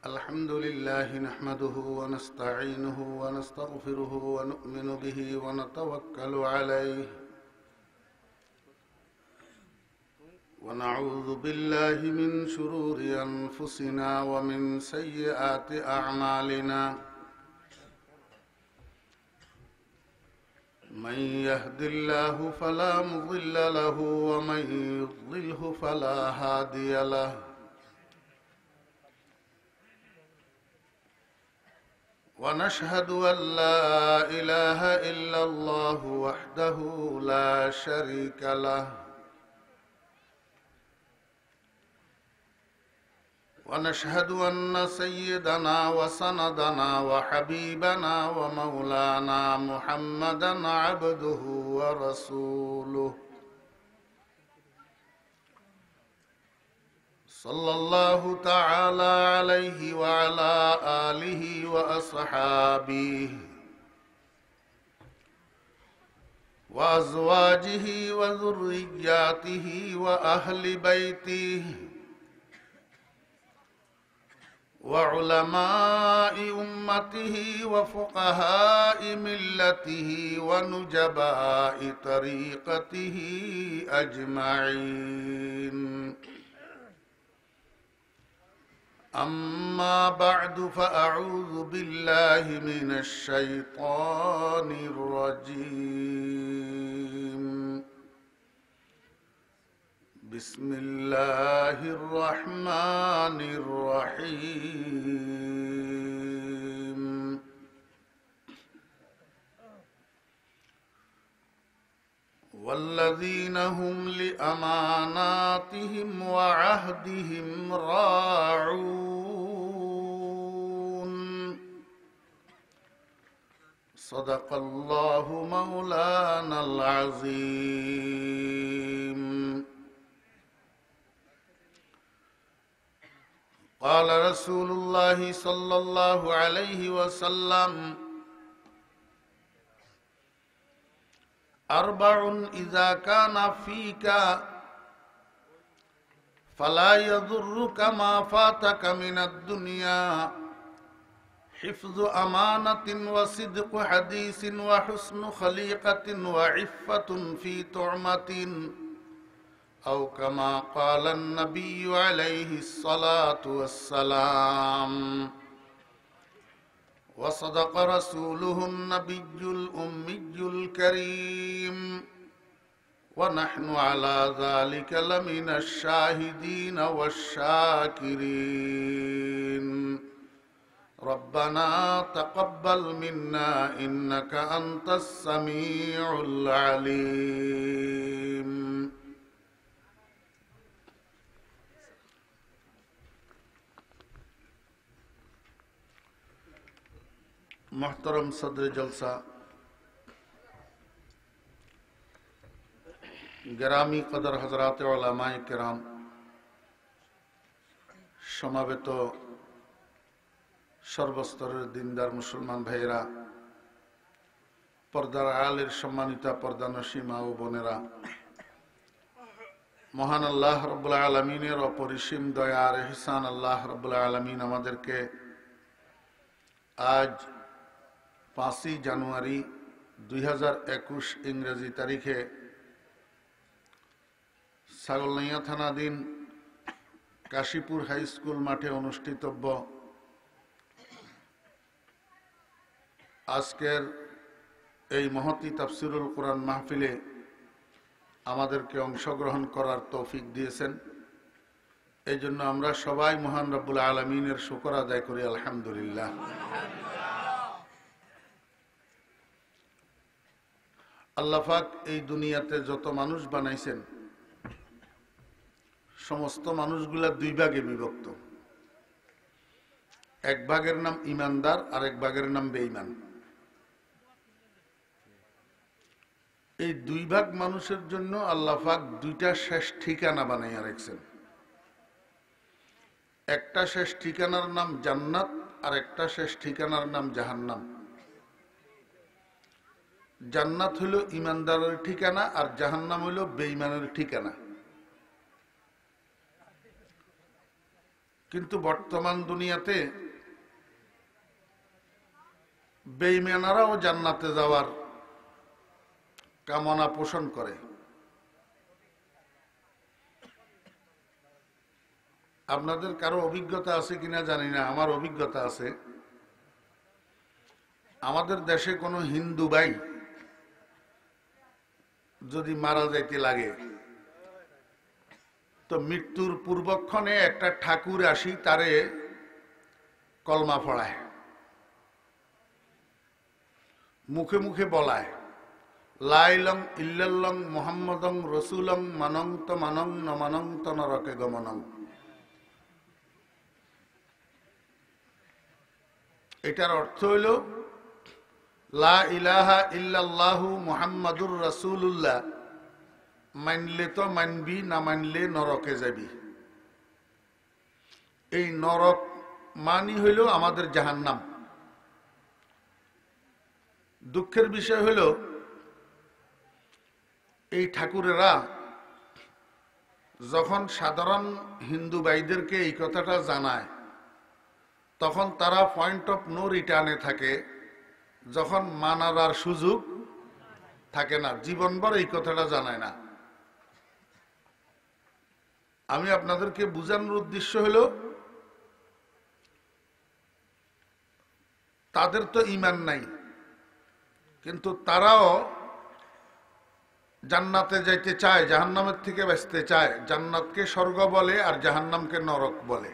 الحمد لله نحمده ونستعينه ونستغفره ونؤمن به ونتوكل عليه ونعوذ بالله من شرور أنفسنا ومن سيئات أعمالنا من يهد الله فلا مضل له ومن يضلله فلا هادي له ونشهد أن لا إله إلا الله وحده لا شريك له ونشهد أن سيدنا وسندنا وحبيبنا ومولانا محمدا عبده ورسوله صلى الله تعالى عليه وعلى آله وأصحابه وأزواجه وذرياته وأهل بيته وعلماء أمته وفقهاء ملته ونجباء طريقته أجمعين أما بعد فأعوذ بالله من الشيطان الرجيم بسم الله الرحمن الرحيم والذين هم لأماناتهم وعهدهم راعون صدق الله مولانا العظيم قال رسول الله صلى الله عليه وسلم أربع إذا كان فيك فلا يضرك ما فاتك من الدنيا حفظ أمانة وصدق حديث وحسن خليقة وعفة في طعمة أو كما قال النبي عليه الصلاة والسلام وصدق رسوله النبي الأمي الكريم ونحن على ذلك لمن الشاهدين والشاكرين ربنا تقبل منا إنك أنت السميع العليم محترم صدر जलसा ग्रामी कदर हजरात उलमाए किराम समावेत सर्वस्तरेर दिनदार मुसलमान भाईरा पर्दार आलेर सम्मानिता पर्दानशी मा ओ बोनेरा महान आल्लाह रब्बुल आलामीनेर अपरिसीम दया और इहसान आल्लाह रब्बुल आलामीन आमादेरके आज 5 জানুয়ারি 2021 इंग्रेजी तारीखे ছাগলনাইয়া থানাধীন কাশীপুর হাই স্কুল মাঠে অনুষ্ঠিতব্য আজকের এই মহতী তাফসীরুল কোরআন মাহফিলে আমাদেরকে অংশগ্রহণ করার তৌফিক দিয়েছেন। এই জন্য আমরা সবাই মহান রব্বুল আলামিনের শুকর আদায় করি আলহামদুলিল্লাহ। আল্লাহ পাক এই দুনিয়াতে যত মানুষ বানাইছেন সমস্ত মানুষগুলা দুই ভাগে বিভক্ত। এক ভাগের নাম ঈমানদার আর এক ভাগের নাম বেঈমান। এই দুই ভাগ মানুষের জন্য আল্লাহ পাক দুইটা শেষ ঠিকানা বানাইয়া রাখছেন। একটা শেষ ঠিকানার নাম জান্নাত আর একটা শেষ ঠিকানার নাম জাহান্নাম। জান্নাত হইল ঈমানদারের ঠিকানা আর জাহান্নাম হইল বেঈমানের ঠিকানা। কিন্তু বর্তমান দুনিয়াতে বেঈমানেরাও জান্নাতে যাওয়ার কামনা পোষণ করে। আপনাদের কারো অভিজ্ঞতা আছে কিনা জানি না, আমার অভিজ্ঞতা আছে। আমাদের দেশে কোনো হিন্দু ভাই যদি মারা যাইতে লাগে তো মৃত্যুর পূর্বক্ষণে একটা ঠাকুর আসি তারে কলমা পড়ায়, মুখে মুখে বলায় লা ইলাহা ইল্লাল্লাহ মুহাম্মাদুর রাসূলুল্লাহ মানং ত মানং ন মানং ত নরকে গমনং। এটার অর্থ হইল লা ইলাহা ইল্লাল্লাহু মুহাম্মাদুর রাসূলুল্লাহ, মানলে তো মানবি, না মানলে নরকে যাবি। এই নরক মানি হইল আমাদের জাহান্নাম। দুঃখের বিষয় হইল এই ঠাকুরেরা যখন সাধারণ হিন্দু ভাইদেরকে এই কথাটা জানায় তখন তারা পয়েন্ট অফ নো রিটার্নে থাকে, যখন মানার আর সুযোগ থাকে না, জীবনভর এই কথাটা জানায় না। আমি আপনাদেরকে বোঝানোর উদ্দেশ্য হলো তাদের তো ঈমান নাই, কিন্তু তারাও জান্নাতে যাইতে চায়, জাহান্নামের থেকে বাঁচতে চায়। জান্নাতকে স্বর্গ বলে আর জাহান্নামকে নরক বলে।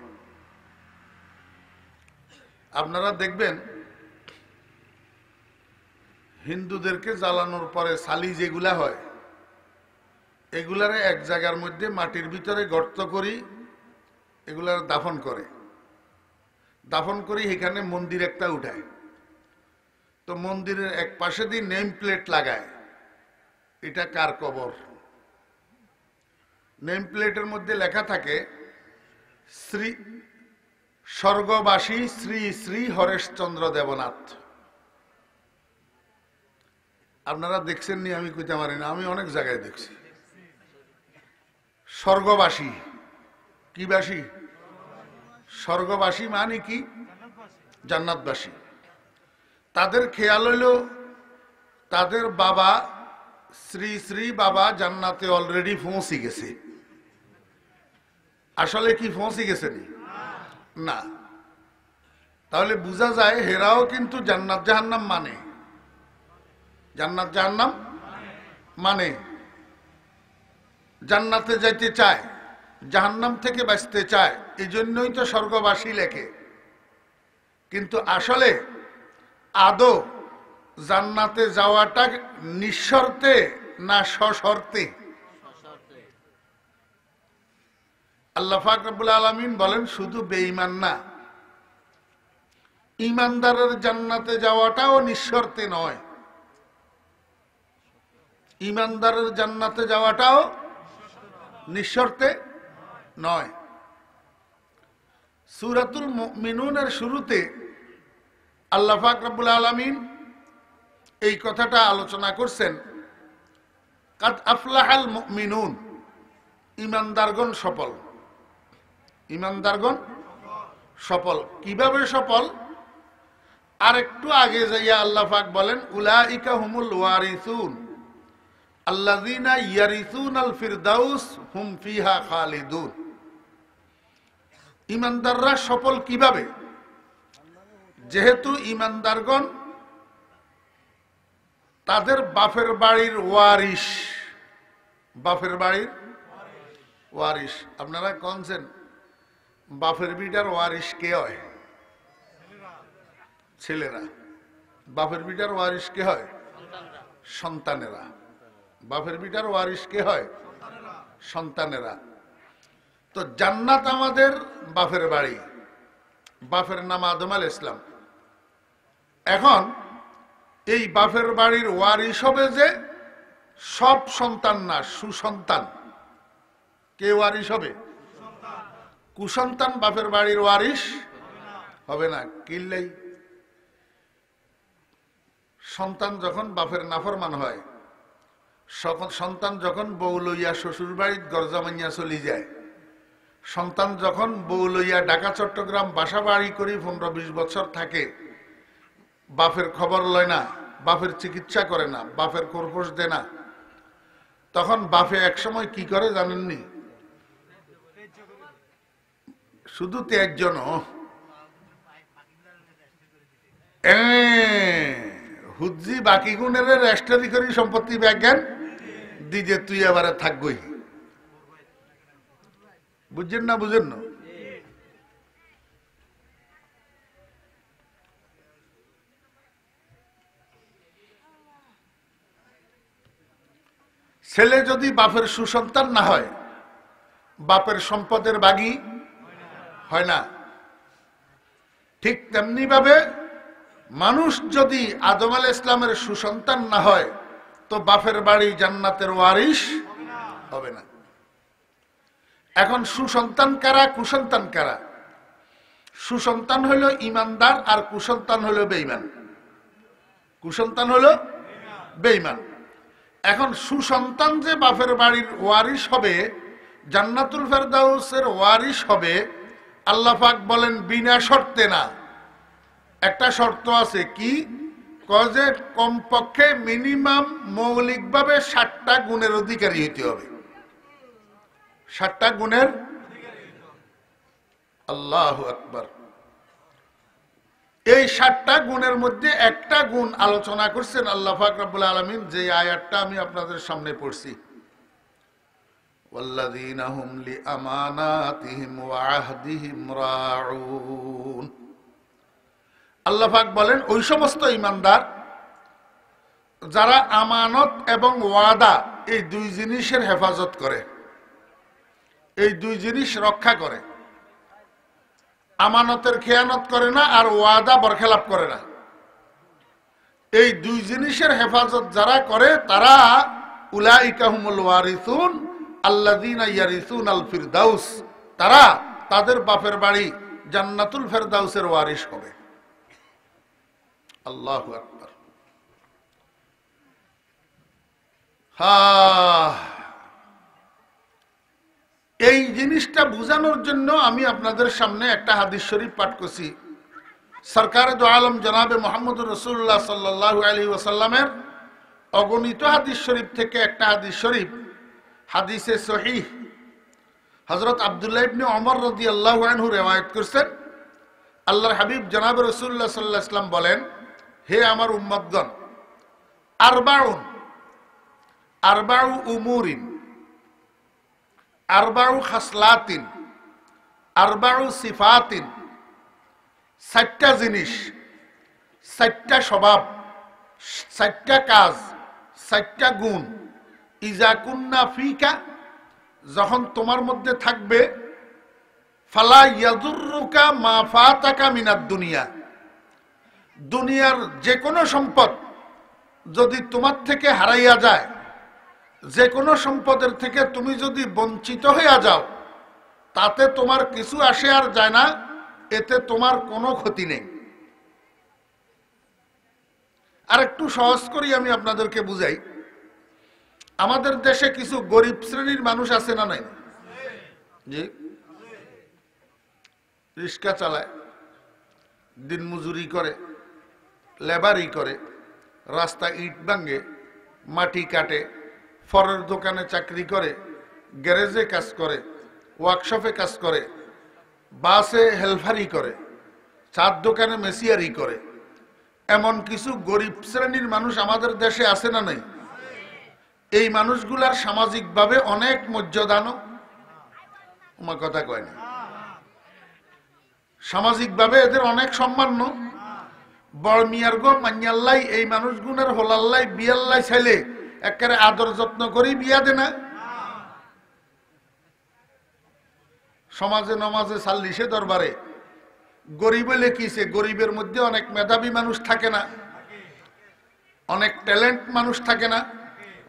আপনারা দেখবেন হিন্দুদেরকে জ্বালানোর পরে ছালি যেগুলা হয় এগুলারে এক জায়গার মধ্যে মাটির ভিতরে গর্ত করি এগুলার দাফন করে, দাফন করি এখানে মন্দির একটা উঠায়। তো মন্দিরের এক পাশে দিয়ে নেম প্লেট লাগায়, এটা কার কবর। নেম প্লেটের মধ্যে লেখা থাকে শ্রী স্বর্গবাসী শ্রী শ্রী হরেশচন্দ্র দেবনাথ। আপনারা দেখছেন নি, আমি কইতে পারি না, আমি অনেক জায়গায় দেখছি। স্বর্গবাসী কি বাসী? স্বর্গবাসী মানে কি? জান্নাতবাসী। তাদের খেয়াল হইল তাদের বাবা শ্রী শ্রী বাবা জান্নাতে অলরেডি পৌঁছে গেছে। আসলে কি পৌঁছে গেছে না? তাহলে বোঝা যায় হেরাও কিন্তু জান্নাত জাহান্নাম মানে, জান্নাত জাহান্নাম মানে, জান্নাতে যাইতে চায়, জাহান্নাম থেকে বাঁচতে চায়। এই জন্যই তো স্বর্গবাসী লেখে। কিন্তু আসলে আদৌ জান্নাতে যাওয়াটা নিঃশর্তে না সশর্তে? আল্লাহ পাক রব্বুল আলামিন বলেন শুধু বেঈমান না, ঈমানদারের জান্নাতে যাওয়াটাও নিঃশর্তে নয়। ঈমানদারের জান্নাতে যাওয়াটাও নিঃশর্তে নয়। সূরাতুল মুমিনুনের শুরুতে আল্লাহ পাক রব্বুল আলামিন এই কথাটা আলোচনা করছেন, কাদ আফলাহাল মুমিনুন, ঈমানদারগণ সফল। ঈমানদারগণ সফল কিভাবে সফল? আর একটু আগে যাইয়া আল্লাহ পাক বলেন উলাইকা হুমুল ওয়ারিসুন আল্লাযীনা ইয়ারিসুনাল ফিরদাউস হুম ফিহা খালিদুন। ঈমানদাররা সফল কিভাবে? যেহেতু ঈমানদারগণ তাদের বাপের বাড়ির ওয়ারিশ, বাপের বাড়ির ওয়ারিশ। আপনারা কনছেন বাপের বিটার ওয়ারিশ কে হয়? ছেলেরা। বাপের বিটার ওয়ারিশ কে হয়? সন্তানেরা। বাপের বিটার ওয়ারিশ কে হয়? সন্তানেরা। তো জান্নাত আমাদের বাপের বাড়ি, বাপের নাম আদম আলাইহিস সালাম। এখন এই বাপের বাড়ির ওয়ারিশ হবে যে সব সন্তান না, সুসন্তান। কে ওয়ারিশ হবে? কুসন্তান বাপের বাড়ির ওয়ারিশ হবে না। কিল্লাই সন্তান যখন বাপের নাফরমান হয়, সন্তান যখন বউ লইয়া শ্বশুর বাড়ির গরজা মাইয়া চলি যায়, সন্তান যখন বউ লইয়া ঢাকা চট্টগ্রাম বাসা বাড়ি করি 15-20 বছর থাকে, বাপের খবর লয় না, বাপের চিকিৎসা করে না, বাপের খোরপোশ দেয় না, তখন বাপে এক সময় কি করে জানেননি? শুধু ত্যাজ্জন হুজি বাকি গুণের রেস্টারি করি সম্পত্তি ব্যাজ্ঞান দিজে তুই এবারে থাকবই। বুঝছেন না? বুঝেন না? ছেলে যদি বাপের সুসন্তান না হয়, বাপের সম্পদের বাগী হয় না। ঠিক তেমনি ভাবে মানুষ যদি আদম আলাইহিস ইসলামের সুসন্তান না হয়, তো বাপের বাড়ি জান্নাতের ওয়ারিশ হবে না। এখন সুসন্তান কারা, কুসন্তান কারা? সুসন্তান হলো ইমানদার, আর কুসন্তান হলো বেঈমান। কুসন্তান হলো বেঈমান। এখন সুসন্তান যে বাপের বাড়ির ওয়ারিশ হবে, জান্নাতুল ফেরদাউসের ওয়ারিশ হবে, আল্লাহ পাক বলেন বিনা শর্তে না। একটা শর্ত আছে, কি কজে কমপক্ষে মিনিমাম মৌলিকভাবে 60টা গুণের অধিকারী হইতে হবে। 60টা গুণের। আল্লাহু আকবার। এই 60টা গুণের মধ্যে একটা গুণ আলোচনা করছেন আল্লাহ পাক রব্বুল আলামিন, যে আয়াতটা আমি আপনাদের সামনে পড়ছি, ওয়াল্লাযীনা হুম লিআমানাতিহিম ওয়া আহদিহিম রাউন। আল্লাহ পাক বলেন ওই সমস্ত ঈমানদার যারা আমানত এবং ওয়াদা এই দুই জিনিসের হেফাজত করে, এই দুই জিনিস রক্ষা করে। আমানতের খেয়ানত করে না, আর ওয়াদা বরখেলাপ করে না। এই দুই জিনিসের হেফাজত যারা করে, তারা উলাইকা হুমুল ওয়ারিসুন আল্লাযীনা ইয়ারিসুনাল ফিরদাউস, তারা তাদের বাপের বাড়ি জান্নাতুল ফেরদাউসের ওয়ারিশ হবে। আল্লাহু আকবার। এই জিনিসটা বোঝানোর জন্য আমি আপনাদের সামনে একটা হাদিস শরীফ পাঠ করছি। সরকার দো আলম জনাবে মুহাম্মদুর রাসূলুল্লাহ সাল্লাল্লাহু আলাইহি ওয়াসাল্লামের অগণিত হাদিস শরীফ থেকে একটা হাদিস শরীফ, হাদিসে সহিহ, হযরত আব্দুল্লাহ ইবনে ওমর রাদিয়াল্লাহু আনহু riwayat করছেন। আল্লাহর হাবিব জনাবে রাসূলুল্লাহ সাল্লাল্লাহু আলাইহি ওয়াসাল্লাম বলেন, হে আমার উম্মতগণ, আরবাউ উমুরিন, আরবাউ খাসলাতিন, আরবাউ সিফাতিন, 4টা জিনিস, 4টা স্বভাব, 4টা কাজ, 4টা গুণ, ইজা কুন্না ফিকা, যখন তোমার মধ্যে থাকবে, ফালা ইয়াদুররুকা মা ফাতাকা মিনাদ দুনিয়া, দুনিয়ার যে কোনো সম্পদ যদি তোমার থেকে হারাইয়া যায়, যে কোনো সম্পদের থেকে তুমি যদি বঞ্চিত হইয়া যাও, তাতে তোমার কিছু আসে আর যায় না, এতে তোমার কোনো ক্ষতি নেই। আর একটু সহজ করি আমি আপনাদেরকে বুঝাই। আমাদের দেশে কিছু গরিব শ্রেণীর মানুষ আছে না নাই? জি, রিক্সা চালায়, দিনমজুরি করে, লেবারি করে, রাস্তা ইট ভাঙে, মাটি কাটে, ফরের দোকানে চাকরি করে, গ্যারেজে কাজ করে, ওয়ার্কশপে কাজ করে, বাসে হেলফারি করে, চার দোকানে মেসিয়ারি করে। এমন কিছু গরিব শ্রেণীর মানুষ আমাদের দেশে আছে না নাই? এই মানুষগুলার সামাজিকভাবে অনেক মর্যাদানো, আমার কথা কয় না, সামাজিকভাবে এদের অনেক সম্মান্য। বড় মিয়ার গো মান্যাল্লাই এই মানুষগুলোর হোলাল্লাই বিয়াল্লাই ছেলে একেবারে আদর যত্ন করি বিয়া দে না। সমাজে নমাজে সাল্লিশে দরবারে গরিব লেখিছে, গরিবের মধ্যে অনেক মেধাবী মানুষ থাকে না, অনেক ট্যালেন্ট মানুষ থাকে না,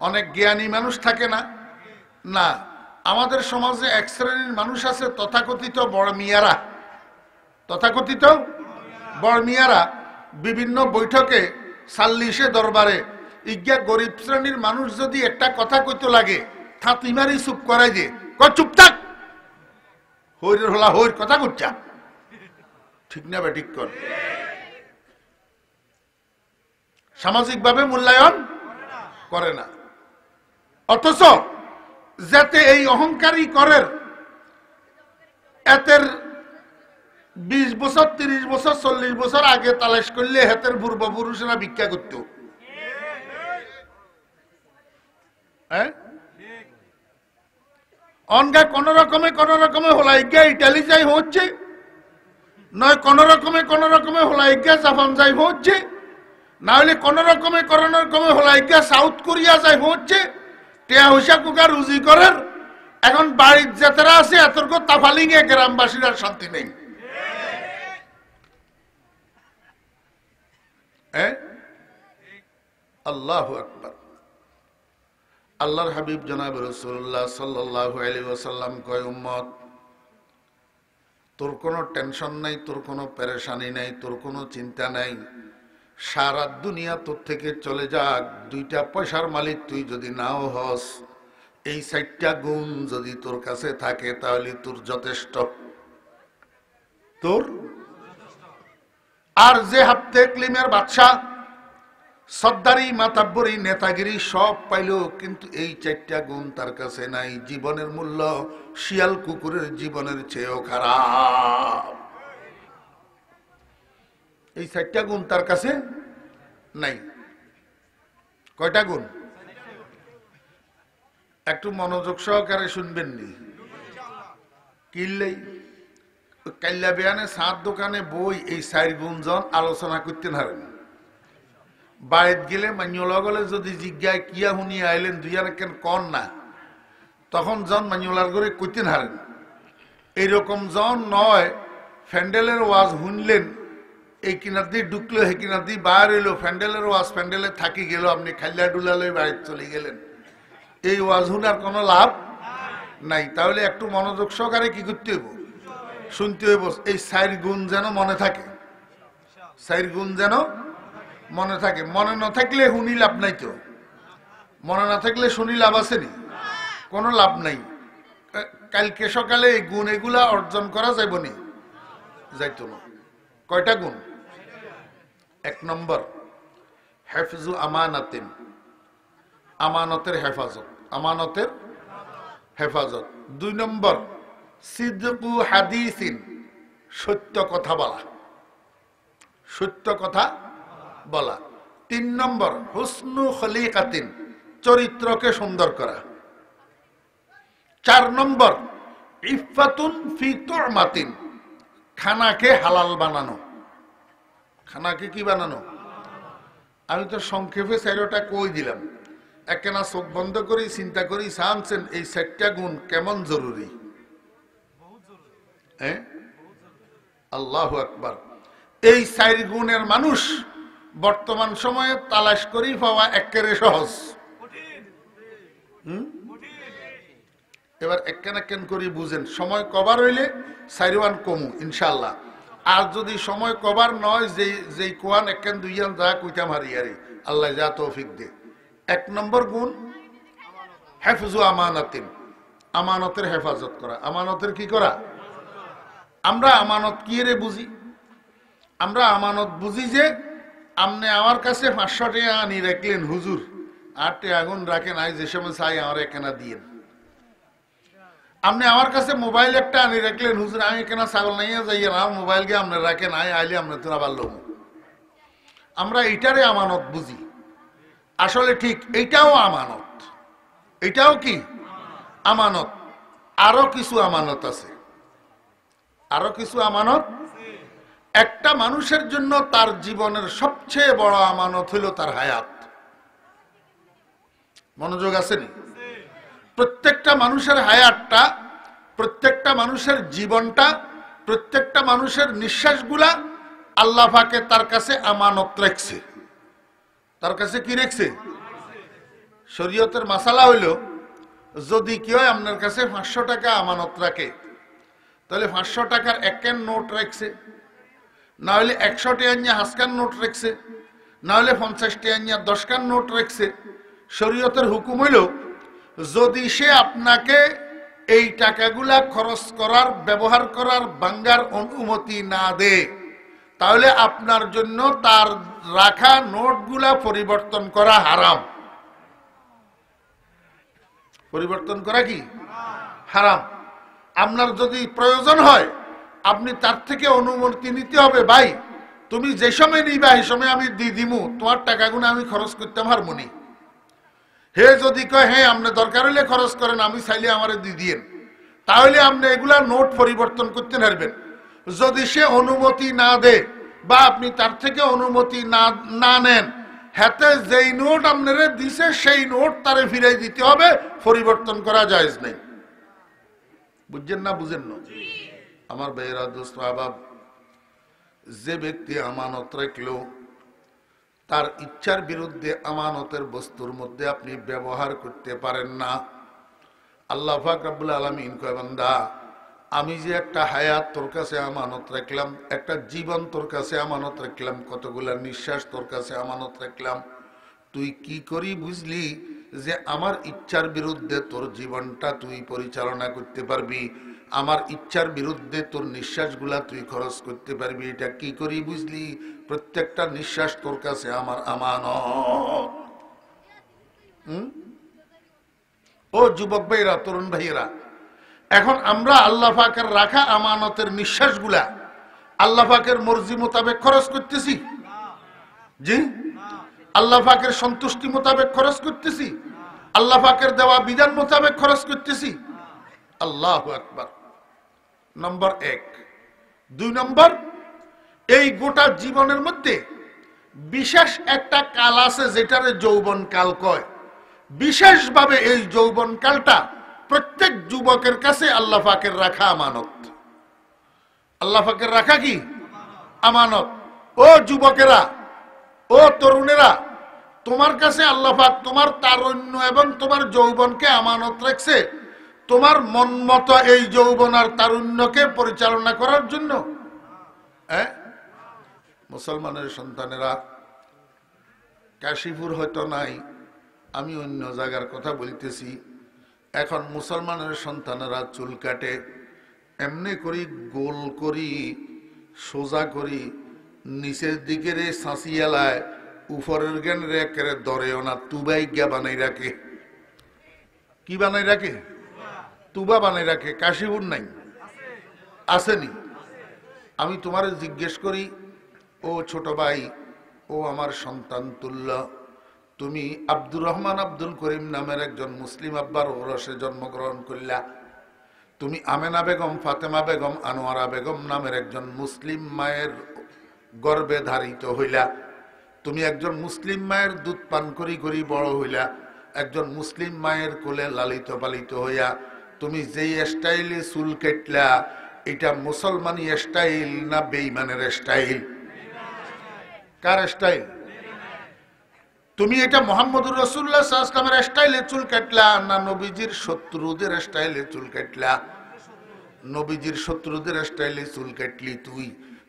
অনেক জ্ঞানী মানুষ থাকে না। না, আমাদের সমাজে এক শ্রেণীর মানুষ আছে তথাকথিত বড় মিয়ারা, তথাকথিত বড় মিয়ারা বিভিন্ন বৈঠকে সাল্লিশে দরবারে ইজ্ঞা গরিব শ্রেণীর মানুষ যদি একটা কথা কইতে লাগে, থাতিমারি চুপ করাই যে, চুপ থাক, হইরের হলা হইর কথা করছা, ঠিক না বে ঠিক কর। সামাজিকভাবে মূল্যায়ন করে না, অথচ যাতে এই অহংকারী করের এতের 20 বছর 30 বছর 40 বছর আগে তালাশ করলে হেতের পূর্বপুরুষেরা ভিক্ষা করত। অনগা কোন রকমে হোলাইগা ইটালি যাই হচ্ছে, নয় কোন রকমে হোলাইগা জাপান যাই হচ্ছে, না হলে কোন রকমে হোলাইগা সাউথ কোরিয়া যাই হচ্ছে। টেয়া হুসা কুকা রুজি করার এখন বাড়ির যাতারা আছে এতর্ক তাফালিংয়ে গ্রামবাসীর আর শান্তি নেই। আল্লাহু আকবার। আল্লাহর হাবিব জনাব রাসূলুল্লাহ সাল্লাল্লাহু আলাইহি ওয়াসাল্লাম কয়, উম্মত তোর কোনো টেনশন নাই, তোর কোনো পেরেশানি নাই, তোর কোনো চিন্তা নাই, সারা দুনিয়া তোর থেকে চলে যাক, 2টা পয়সার মালিক তুই যদি নাও হস, এই 4টা গুণ যদি তোর কাছে থাকে তাহলে তোর যথেষ্ট। তোর আর যে হাফতে ক্লিমের বাদশা, সর্দারি, মাতাব্বরি, নেতাগিরি সব পাইল, কিন্তু এই 4টা গুণ তার কাছে নাই। জীবনের মূল্য শিয়াল কুকুরের জীবনের চেয়েও খারাপ। এই 4টা গুণ তার কাছে নাই। কয়টা গুণ? একটু মনোযোগ সহকারে শুনবেন নি। কিনলেই কাল্লা বেয়ানে সাত দোকানে বই এই 4 গুণ জন আলোচনা করতে হারেন। বাড়িত গেলে মান্যলাগলে যদি জিজ্ঞায় কিয়া শুনি আইলেন দুইয়ার কেন কন না, তখন জন মান্যলার করে কইতেন হারেন। এইরকম জন নয় ফ্যান্ডেলের ওয়াজ শুনলেন, এই কিনার দিয়ে ঢুকলো, হে কিনার দিয়ে বাইর এলো, ফ্যান্ডেলের ওয়াজ ফ্যান্ডেলে থাকি গেল, আপনি খাইলা ডুলালে বাড়িতে চলে গেলেন। এই ওয়াজ শুনার কোনো লাভ নাই। তাহলে একটু মনোযোগ সহকারে কি করতে হইব? শুনতে হইব। এই 4 গুণ যেন মনে থাকে, 4 গুণ যেন মনে থাকে। মনে না থাকলে শুনি লাভ নাই। তো মনে না থাকলে শুনি লাভ আসেনি? কোনো লাভ নাই। কালকে সকালে এই গুণ এগুলা অর্জন করা যাইব নি? যাইতো না। কয়টা গুণ? 1 নম্বর হেফজু আমানাতিন, আমানতের হেফাজত, আমানতের হেফাজত। 2 নম্বর সিদকু হাদিসিন, সত্য কথা বলা, সত্য কথা বলা। 3 নম্বর হুসনু খলিকাতিন, চরিত্রকে সুন্দর করা। 4 নম্বর ইফাতুন ফি তুমাতিন, খানাকে হালাল বানানো। খানাকে কি বানানো? আমি তো সংক্ষেপে 4টা কই দিলাম। একখানা চোখ বন্ধ করি চিন্তা করি সানছেন এই 4টা গুণ কেমন জরুরি। হ্যাঁ, আল্লাহু আকবার। এই 4 গুণের মানুষ বর্তমান সময়ে তালাশ করি পাওয়া একেবারে সহজ। এবার একখান করি বুঝেন। সময় কভার হইলে 4 কমু ইনশাল্লাহ। আর যদি সময় কভার নয়, যেই কোয়ান একখান 2 যা কইতাম হারি আরে আল্লাহ যা তৌফিক দে। 1 নম্বর গুণ হেফজু আমানাতিন, আমানতের হেফাজত করা। আমানতের কি করা? আমরা আমানত কি রে বুঝি? আমরা আমানত বুঝি যে আপনি আমার কাছে 500 টাকা আনি রাখলেন, হুজুর 8 টাকা আগুন রাখেন, আই যে সময় চাই আমার একখানা দিয়েন। আপনি আমার কাছে মোবাইল একটা আনি রাখলেন, হুজুর আমি কেনা ছাগল নাইয়া যাইয়া না, মোবাইল গিয়ে আপনি রাখেন, আইলে আপনি তো আবার লোক। আমরা এইটারে আমানত বুঝি। আসলে ঠিক এইটাও আমানত। এটাও কি আমানত। আরো কিছু আমানত আছে, আরো কিছু আমানত। একটা মানুষের জন্য তার জীবনের সবচেয়ে বড় আমানত হলো তার হায়াত। মনোযোগ আসেনি? প্রত্যেকটা মানুষের হায়াতটা, প্রত্যেকটা মানুষের জীবনটা, প্রত্যেকটা মানুষের নিঃশ্বাসগুলা আল্লাহ পাকে তার কাছে আমানত রাখছে। তার কাছে কি রাখছে? শরীয়তের মাসালা হইল, যদি কেউ আপনার কাছে 500 টাকা আমানত রাখে, তাহলে 500 টাকার 1 নোট রাখছে, না হলে 100 টাকা হাসকান নোট রাখছে, না হলে 50 টাকা 10 নোট রাখছে। শরীয়তের হুকুম হইল, যদি সে আপনাকে এই টাকাগুলা খরচ করার, ব্যবহার করার, ভাঙ্গার অনুমতি না দেয়, তাহলে আপনার জন্য তার রাখা নোটগুলা পরিবর্তন করা হারাম। পরিবর্তন করা কি হারাম। আপনার যদি প্রয়োজন হয়, আপনি তার থেকে অনুমতি নিতে হবে, ভাই তুমি যে সময় নিবা এই সময় আমি দিয়ে দিমু, তোমার টাকাগুলো আমি খরচ করতে পারবনি। হে যদি কয় হ্যাঁ আপনি দরকার হলে খরচ করেন, আমি চাইলে আমারে দিয়ে দিয়েন, তাহলে আপনি এগুলা নোট পরিবর্তন করতে পারবেন। যদি সে অনুমতি না দেয় বা আপনি তার থেকে অনুমতি না নেন, হাতে যেই নোট আপনারে দিছে সেই নোট তারে ফিরাই দিতে হবে, পরিবর্তন করা জায়েজ নেই। বুঝছেন না? বুঝেন না? আমার ভাইয়েরা, দোস্ত আহবাব, যে ব্যক্তি আমানত রাখলো, তার ইচ্ছার বিরুদ্ধে আমানতের বস্তুর মধ্যে আপনি ব্যবহার করতে পারেন না। আল্লাহ পাক রব্বুল আলামিন কয়, বান্দা আমি যে একটা হায়াত তোর কাছে আমানত রাখলাম, একটা জীবন তোর কাছে আমানত রাখলাম, কতগুলা নিঃশ্বাস তোর কাছে আমানত রাখলাম, তুই কি করি বুঝলি যে আমার ইচ্ছার বিরুদ্ধে তোর জীবনটা তুই পরিচালনা করতে পারবি, আমার ইচ্ছার বিরুদ্ধে তোর নিঃশ্বাসগুলা তুই খরচ করতে পারবি, এটা কি করি বুঝলি? প্রত্যেকটা নিঃশ্বাস তোর কাছে আমার আমানত। ও যুবক ভাইরা, তরুণ ভাইয়েরা, এখন আমরা আল্লাহ পাকের রাখা আমানতের নিঃশ্বাসগুলা আল্লাহ পাকের মর্জি মোতাবেক খরচ করতেছি? জি। আল্লাহ পাকের সন্তুষ্টি মোতাবেক খরচ করতেছি? আল্লাহ পাকের দেওয়া বিধান মোতাবেক খরচ করতেছি? আল্লাহু আকবার। নম্বর 1। 2 নম্বর, এই গোটা জীবনের মধ্যে বিশেষ একটা কাল আছে যেটারে যৌবন কাল কয়। বিশেষভাবে এই যৌবন কালটা প্রত্যেক যুবকের কাছে আল্লাহ পাকের রাখা আমানত। আল্লাহ পাকের রাখা কি আমানত। ও যুবকেরা, ও তরুণেরা, তোমার কাছে আল্লাহ পাক তোমার তারুণ্য এবং তোমার যৌবনকে আমানত রাখছে, তোমার মন মতো এই যৌবন আর তারুণ্যকে পরিচালনা করার জন্য। মুসলমানের সন্তানেরা, কাশীপুর হয়তো নাই, আমি অন্য জায়গার কথা বলতেছি। এখন মুসলমানের সন্তানেরা চুল কাটে, এমনি করি গোল করি, সোজা করি, নিচের দিকে রে সাঁচিয়ালায়, উপরের জ্ঞান রে একেবারে দরেও না, তুবাই গিয়া বানাই রাখে। কি বানাই রাখে? তুবা বানাই রাখে। কাশীপুর নাই? আসেনি? আমি তোমারে জিজ্ঞেস করি, ও ছোট ভাই, ও আমার সন্তান তুল্য, তুমি আব্দুর রহমান আব্দুল করিম নামের একজন মুসলিম আব্বার ওরসে জন্মগ্রহণ করলা, তুমি আমেনা বেগম, ফাতেমা বেগম, আনোয়ারা বেগম নামের একজন মুসলিম মায়ের গর্ভে ধারিত হইলা, তুমি একজন মুসলিম মায়ের দুধ পান করি করি বড় হইলা, একজন মুসলিম মায়ের কোলে লালিত পালিত হইয়া তুমি যেই স্টাইলে চুল কেটলা, এটা মুসলমানি স্টাইল না বেঈমানের স্টাইল? কার স্টাইল? তুমি এটা মুহাম্মদুর রাসূলুল্লাহ সাল্লাল্লাহু আলাইহি ওয়াসাল্লামের স্টাইলে চুল কাটলা না নবীজির শত্রুদের স্টাইলে চুল কাটলা? নবীজির শত্রুদের স্টাইলে চুল কাটলি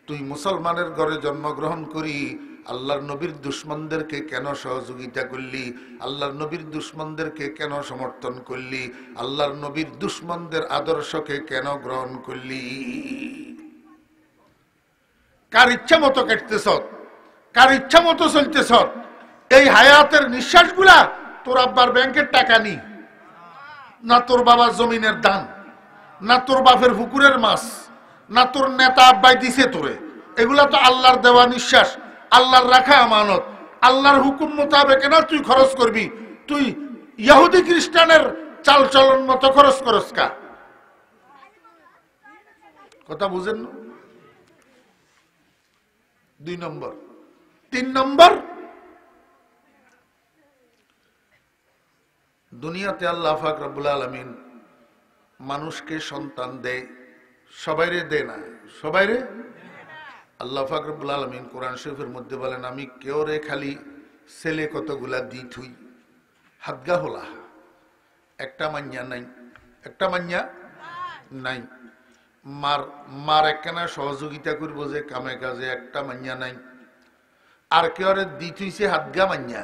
তুই মুসলমানের ঘরে জন্মগ্রহণ করি আল্লাহর নবীর দুশমনদেরকে কেন সহযোগিতা করলি? আল্লাহর নবীর দুশমনদেরকে কেন সমর্থন করলি? আল্লাহর নবীর দুশমনদের আদর্শকে কেন গ্রহণ করলি? কার ইচ্ছা মতো কাটতেছ, কার ইচ্ছা মতো চলতেছ? এই হায়াতের নিঃশ্বাসগুলা তোর আব্বার ব্যাংকের টাকা নি, না তোর বাবার জমিনের দান, না তোর বাপের পুকুরের মাছ, না তোর নেতা আব্বাই দিছে তোরে। এগুলা তো আল্লাহর দেওয়া নিঃশ্বাস, আল্লাহর রাখা আমানত। আল্লাহর হুকুম মোতাবেক না তুই খরচ করবি। তুই ইহুদি খ্রিস্টানের চাল চলন মতো খরচ করস কা? কথা বুঝেন না? 2 নম্বর। 3 নম্বর, দুনিয়াতে আল্লাহ পাক রব্বুল আলামিন মানুষকে সন্তান দেয়, সবাইরে দেয় না, সবাইরে। আল্লাহ পাক রব্বুল আলামিন কোরআন শরীফের মধ্যে বলেন, আমি কেউ রে খালি ছেলে কতগুলা দি থুই, হাতগা হলা, একটা মান্যা নাই, একটা মান্যা নাই। মার একখানা সহযোগিতা করবো যে কামে কাজে, একটা মান্যা নাই। আর কেউ রে দি থুইছে হাতগা মান্যা,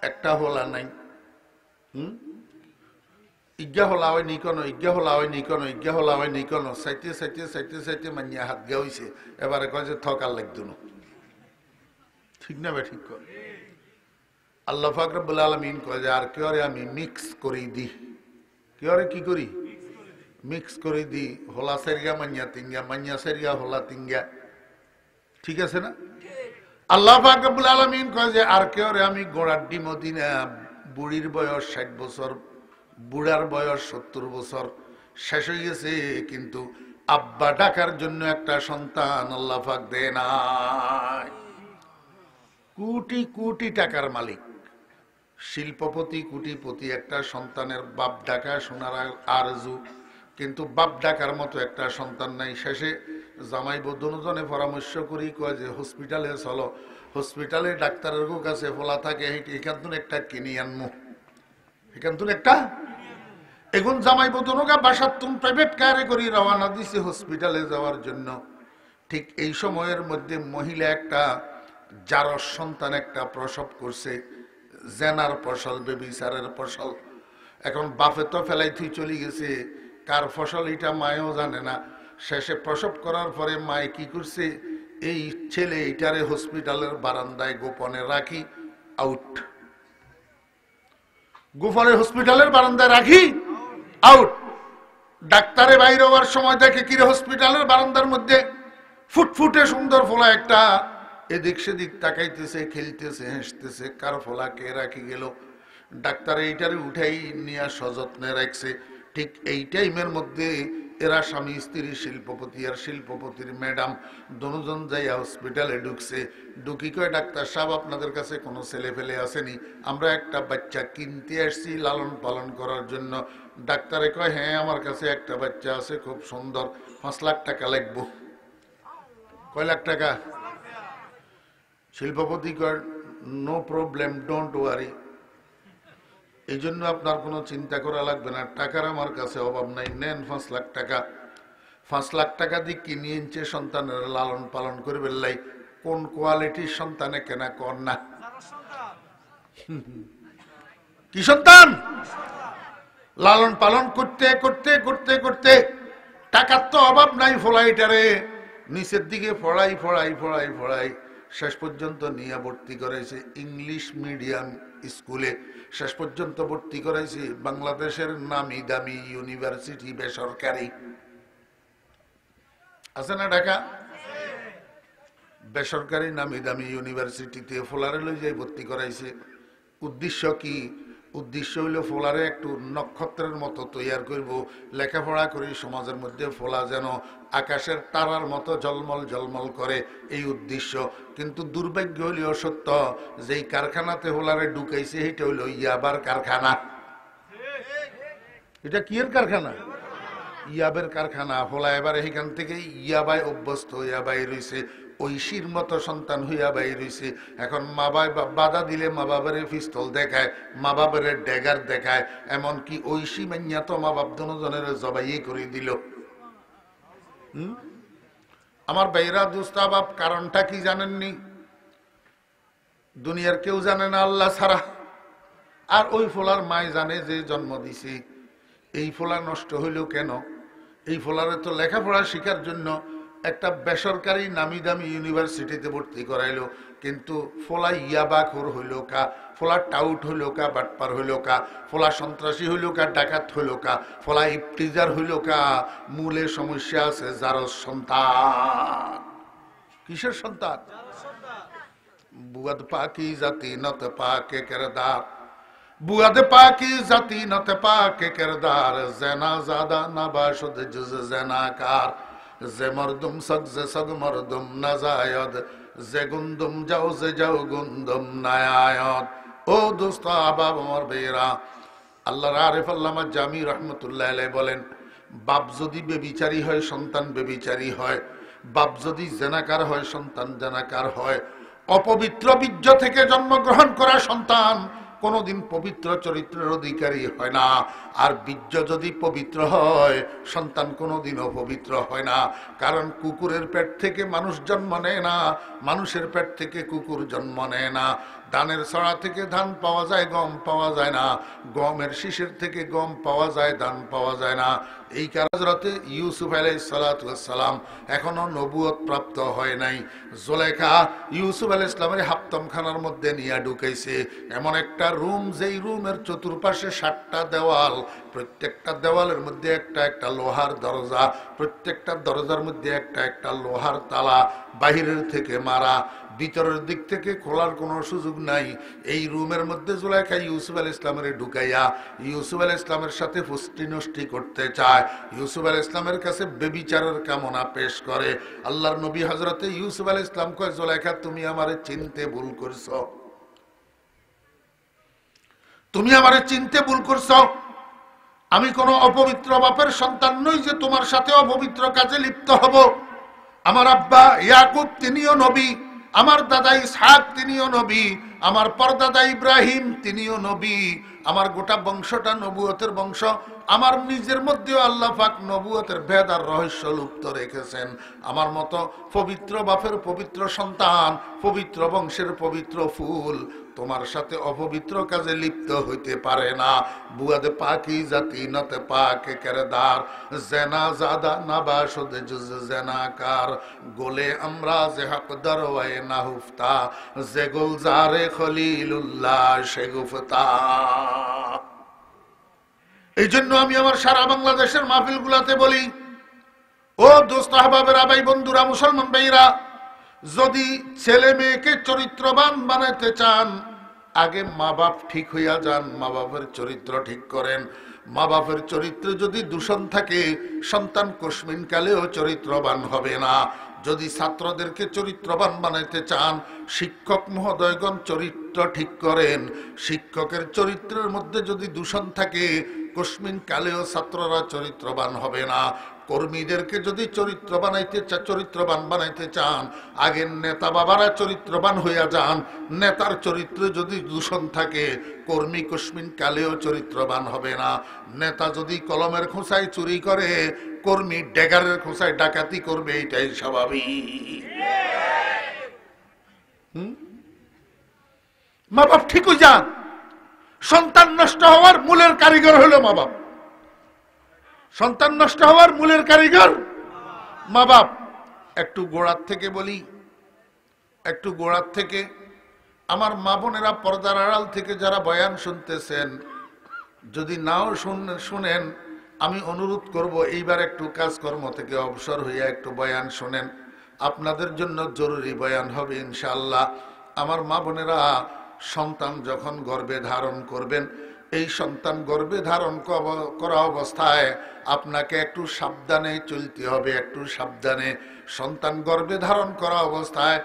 একটা হলা নাই। ইজ্ঞা হলা হয় নিকনো, ইজ্ঞা হলা হয় নিকনো, ইজ্ঞা হলা হয় নিকনো, চাইতে চাইতে চাইতে চাইতে মানিয়া হাত গিয়া হইছে। এবারে কয় যে থকার লাগতো না। ঠিক না? ঠিক কর। আল্লাহ পাক রব্বুল আলামিন কয় যে আর কেউরে আমি মিক্স করি দি, কেউরে কি করি? মিক্স করে দি। হোলা সেরিয়া মানিয়া তিঙ্গা, মানিয়া সেরিয়া হোলা তিঙ্গা। ঠিক আছে না? আল্লাহ পাক রব্বুল আলামিন কয় যে আর কেউরে আমি গোড়ার ডিম দিনা। বুড়ির বয়স 60 বছর, বুড়ার বয়স 70 বছর শেষ হয়ে গেছে, কিন্তু আব্বা ডাকার জন্য একটা সন্তান আল্লাহ পাক দেয় নাই। কোটি কোটি টাকার মালিক, শিল্পপতি, কোটিপতি, একটা সন্তানের বাপ ডাকা শোনার আরজু, কিন্তু বাপ ডাকার মতো একটা সন্তান নাই। শেষে জামাই দুজনে পরামর্শ করি কয় যে হসপিটালে চলো, হসপিটালে ডাক্তারের কাছে ফলা থাকে, এখান থেকে একটা কিনি আনমু, এখান থেকে একটা। এখন জামাই দুজনকা বাসার তুম প্রাইভেট কারে করি রওনা দিছে হসপিটালে যাওয়ার জন্য। ঠিক এই সময়ের মধ্যে মহিলা একটা জারস সন্তান একটা প্রসব করছে। জেনার ফসল, বেবিচারের ফসল। এখন বাপে তো ফেলাই থুই চলে গেছে, কার ফসল এটা মায়েও জানে না। শেষে প্রসব করার পরে মায়ে কি করছে, এই ছেলে এটারে হসপিটালের বারান্দায় গোপনে রাখি, আউট। গোপনে হসপিটালের বারান্দায় রাখি, আউট। ডাক্তারে বাইরে হওয়ার সময় দেখে কিরে হসপিটালের বারান্দার মধ্যে ফুটফুটে সুন্দর ফোলা একটা, এদিক সেদিক তাকাইতেছে, খেলতেছে, হেসতেছে। কার ফোলা, কে রাখি গেল? ডাক্তার এইটারে উঠাই নিয়ে সযত্নে রাখছে। ঠিক এই টাইমের মধ্যে এরা স্বামী স্ত্রী, শিল্পপতি আর শিল্পপতির ম্যাডাম দুজন যাইয়া হসপিটালে ঢুকছে। ঢুকি কয় ডাক্তার সাহেব আপনাদের কাছে কোনো ছেলে ফেলে আসেনি? আমরা একটা বাচ্চা কিনতে আসছি লালন পালন করার জন্য। ডাক্তারে কয় হ্যাঁ আমার কাছে একটা বাচ্চা আছে, খুব সুন্দর, 5 লাখ টাকা লাগবো। কয় লাখ টাকা? শিল্পপতি কয় নো প্রবলেম, ডোন্ট ওয়ারি, এই জন্য আপনার কোনো চিন্তা করা লাগবে না, টাকার আমার কাছে অভাব নাই, নেন 5 লাখ টাকা। 5 লাখ টাকা দিয়ে কিনে ইঞ্চে সন্তানের লালন পালন করবে লাই। কোন কোয়ালিটির সন্তানে কেনা কর না? কি সন্তান? লালন পালন করতে করতে করতে করতে টাকার তো অভাব নাই, ফলাইটারে নিচের দিকে ফড়াই ফড়াই ফড়াই ফড়াই শেষ পর্যন্ত নিয়ে ভর্তি করাইছে ইংলিশ মিডিয়াম স্কুলে। শেষ পর্যন্ত ভর্তি করাইছে বাংলাদেশের নামি দামি ইউনিভার্সিটি, বেসরকারি আছে না ঢাকা? বেসরকারি নামি দামি ইউনিভার্সিটিতে ফোলারে লই যাই ভর্তি করাইছে। উদ্দেশ্য কি? উদ্দেশ্য হইল ফোলারে একটু নক্ষত্রের মতো তৈয়ার করব, লেখাপড়া করি সমাজের মধ্যে ফোলা যেন আকাশের তারার মতো জলমল জলমল করে, এই উদ্দেশ্য। কিন্তু দুর্ভাগ্য হইলেও সত্য, যেই কারখানাতে ফোলারে ঢুকাইছে এটা হইল ইয়াবার কারখানা। এটা কি এর কারখানা? ইয়াবের কারখানা। ফোলা এবার এখান থেকে ইয়াবাই অভ্যস্ত হইয়া বাইর হইছে, ঐশীর মতো সন্তান হইয়া বাইর হইছে। এখন মা বাবা বাধা দিলে মা বাবারে পিস্তল দেখায়, মা বাবারে ড্যাগার দেখায়, এমনকি ঐশী মাইয়া তো মা বাপ দুজনের জবাই করে দিল। আমার বাইরা দুস্তা বাপ, কারণটা কি জানেননি? দুনিয়ার কেউ জানে না আল্লাহ ছাড়া। আর ওই ফোলার মায় জানে যে জন্ম দিছে। এই ফোলা নষ্ট হইল কেন? এই ফোলারে তো লেখাপড়া শেখার জন্য একটা বেসরকারি নামি দামি ইউনিভার্সিটিতে ভর্তি করাইলো, কিন্তু ফোলা ইয়াবাখোর হইল কা, ফোলা টাউট হইল কা, বাটপার হইল কা, ফোলা সন্ত্রাসী হইল কা, ডাকাত হইল কা, ফোলা ইফতিজার হইল কা। মূলে সমস্যা আছে জারস সন্তান। কিসের সন্তান? বুয়াদ পাকি জাতি নত পাকে কেরদার, বুয়াদ পাকি জাতি নত পাকে কেরদার, জেনা জাদা নাবাশুদ জুজ জেনাকার, যে মরদুম সগ যে সগ মরদুম নাজায়দ, যে গুন্দুম যাও যে যাও গুন্দুম নায়ায়দ। ও দোস্ত আবাব আমার বেরা, আল্লাহর আরিফ আল্লামা জামি রহমতুল্লাহ আলাইহি বলেন, বাপ যদি বেবিচারী হয় সন্তান বেবিচারী হয়, বাপ যদি জেনাকার হয় সন্তান জেনাকার হয়। অপবিত্র বীর্য থেকে জন্মগ্রহণ করা সন্তান কোনোদিন পবিত্র চরিত্রের অধিকারী হয় না। আর বীর্য যদি পবিত্র হয়, সন্তান কোনোদিনও পবিত্র হয় না। কারণ কুকুরের পেট থেকে মানুষ জন্ম নেয় না, মানুষের পেট থেকে কুকুর জন্ম নেয় না। ধানের ছড়া থেকে ধান পাওয়া যায়, গম পাওয়া যায় না। গমের শীষের থেকে গম পাওয়া যায়, ধান পাওয়া যায় না। এই কারণে হযরতে ইউসুফ আলাইহিস সালাতু ওয়াস সালাম এখনো নবুয়ত প্রাপ্ত হয় নাই। জুলেখা ইউসুফ আলাইহিস সালামের হাপ্তমখানার মধ্যে নিয়ে ঢুকাইছে এমন একটা রুম, যেই রুমের চতুর্পাশে 7টা দেওয়াল, প্রত্যেকটা দেওয়ালের মধ্যে একটা একটা লোহার দরজা, প্রত্যেকটা দরজার মধ্যে একটা একটা লোহার তালা, বাহিরের থেকে মারা, ভিতরের দিক থেকে খোলার কোনো সুযোগ নাই। এই রুমের মধ্যে জুলেখা ইউসুফ আলাইহিস সালামের ঢুকাইয়া ইউসুফ আলাইহিস সালামের সাথে ফুষ্টি নষ্টি করতে চায়। ইউসুফ আলাইহিস সালামের কাছে বেবিচারের কামনা পেশ করে। আল্লাহর নবী হযরতে ইউসুফ আলাইহিস সালাম কয়, জুলেখা তুমি আমারে চিনতে ভুল করছো, তুমি আমারে চিনতে ভুল করছো। আমি কোনো অপবিত্র বাপের সন্তান নই যে তোমার সাথে অপবিত্র কাজে লিপ্ত হব। আমার আব্বা ইয়াকুব তিনিও নবী, আমার দাদা ইসহাক তিনিও নবী, আমার পরদাদা ইব্রাহিম তিনিও নবী। আমার গোটা বংশটা নবুয়তের বংশ। আমার নিজের মধ্যেও আল্লাহ পাক নবুয়তের ভেদ আর রহস্য লুপ্ত রেখেছেন। আমার মতো পবিত্র বাপের পবিত্র সন্তান, পবিত্র বংশের পবিত্র ফুল তোমার সাথে অপবিত্র কাজে লিপ্ত হইতে পারে না। বুয়াদে পাকি জাতি নতে পাকে কেরদার, জেনা জাদা নাবাসুদে জুজ জেনাকার, গোলে আমরা যে হক দরওয়ায়ে না হুফতা, যে গুলজারে খলিলুল্লাহ শেগুফতা। এই জন্য আমি আমার সারা বাংলাদেশের মাহফিল গুলাতে বলি, ও দোস্ত আহবাবেরা, ভাই বন্ধুরা, মুসলমান ভাইরা, যদি ছেলে মেয়েকে চরিত্রবান বানাইতে চান, আগে মা বাপ ঠিক হইয়া যান, মা বাপের চরিত্র ঠিক করেন। মা বাপের চরিত্রে যদি দূষণ থাকে, সন্তান কস্মিন কালেও চরিত্রবান হবে না। যদি ছাত্রদেরকে চরিত্রবান বানাইতে চান, শিক্ষক মহোদয়গণ চরিত্র ঠিক করেন। শিক্ষকের চরিত্রের মধ্যে যদি দূষণ থাকে, কস্মিন কালেও ছাত্ররা চরিত্রবান হবে না। কর্মীদেরকে যদি চরিত্রবান বানাইতে চান, আগের নেতা বাবারা চরিত্রবান হইয়া যান। নেতার চরিত্রে যদি দূষণ থাকে, কর্মী কস্মিন কালেও চরিত্রবান হবে না। নেতা যদি কলমের খোঁচায় চুরি করে, কর্মী ড্যাগারের খোঁচায় ডাকাতি করবে, এটাই স্বাভাবিক। মা বাপ ঠিক হয়ে যান। সন্তান নষ্ট হওয়ার মূলের কারিগর হলো মা বাপ। সন্তান নষ্ট হওয়ার মূলের কারিগর মা বাপ। একটু গোড়ার থেকে বলি, একটু গোড়ার থেকে আমার মা বোনেরা, পর্দার আড়াল থেকে যারা বয়ান শুনতেছেন, যদি নাও শুনেন, আমি অনুরোধ করব এইবার একটু কাজকর্ম থেকে অবসর হইয়া একটু বয়ান শুনেন। আপনাদের জন্য জরুরি বয়ান হবে ইনশাআল্লাহ। আমার মা বোনেরা, সন্তান যখন গর্ভে ধারণ করবেন, এই সন্তান গর্ভে ধারণ করা অবস্থায় আপনাকে একটু সাবধানে চলতে হবে, একটু সাবধানে। সন্তান গর্ভে ধারণ করা অবস্থায়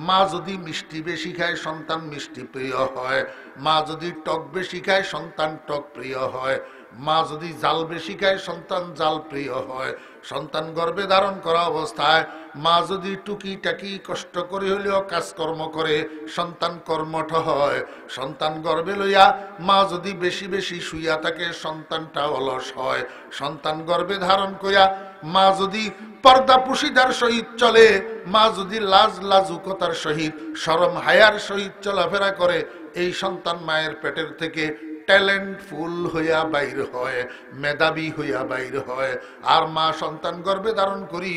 মা যদি মিষ্টি বেশি খায়, সন্তান মিষ্টি প্রিয় হয়। মা যদি টক বেশি খায়, সন্তান টক প্রিয় হয়। মা যদি জাল বেশি খায়, সন্তান জাল প্রিয় হয়। সন্তান গর্ভে ধারণ করা অবস্থায় মা যদি টুকিটাকি কষ্ট করে হলেও কাজকর্ম করে, সন্তান কর্মঠ হয়। সন্তান গর্ভে লইয়া মা যদি বেশি বেশি শুইয়া থাকে, সন্তানটা অলস হয়। সন্তান গর্ভে ধারণ করিয়া মা যদি পর্দা পুশিদার সহিত চলে, মা যদি লাজ লাজুকতার সহিত, শরম হায়ার সহিত চলাফেরা করে, এই সন্তান মায়ের পেটের থেকে ট্যালেন্টফুল হইয়া বাইর হয়, মেধাবী হইয়া বাইর হয়। আর মা সন্তান গর্ভে ধারণ করি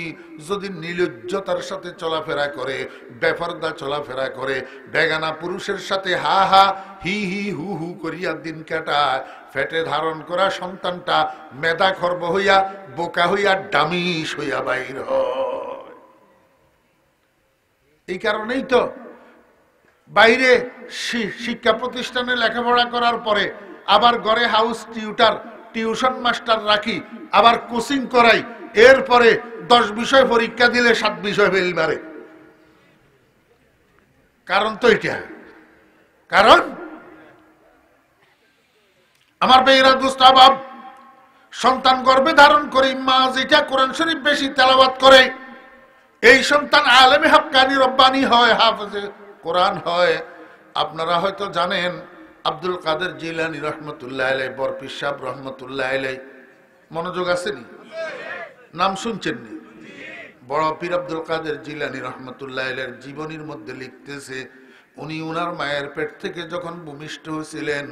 যদি নির্লজ্জতার সাথে চলাফেরা করে, বেপরদা চলাফেরা করে, বেগানা পুরুষের সাথে হা হা হি হি হু হু করিয়া দিন কাটায়, ফেটে ধারণ করা সন্তানটা মেধা খর্ব হইয়া, বোকা হইয়া, ডামিস হইয়া বাইর হয়। এই কারণেই তো বাইরে শিক্ষা প্রতিষ্ঠানে লেখাপড়া করার পরে আবার ঘরে হাউস টিউশন মাস্টার রাখি, আবার কোচিং করাই, এরপরে 10 বিষয় পরীক্ষা দিলে 7 বিষয় ফেল মারে। কারণ তো এটা, কারণ আমার বেইরা দোস্ত আবাব, সন্তান গর্ভে ধারণ করে মা যেটা কোরআন শরীফ বেশি তেলাওয়াত করে, এই সন্তান আলেমে হাক্কানি রব্বানি হয়, হাফেজে কোরআন হয়। আপনারা হয়তো জানেন, আব্দুল কাদের জিলানী রহমতুল্লাহ আলাইহি, বরপীর সাহেব রহমতুল্লাহ আলাইহি, মনোযোগ আসেনি? নাম শুনছেননি? বড় পীর আব্দুল কাদের জিলানী রহমতুল্লাহ আলাইহির জীবনীর মধ্যে লিখতেছে, উনি উনার মায়ের পেট থেকে যখন ভূমিষ্ঠ হয়েছিলেন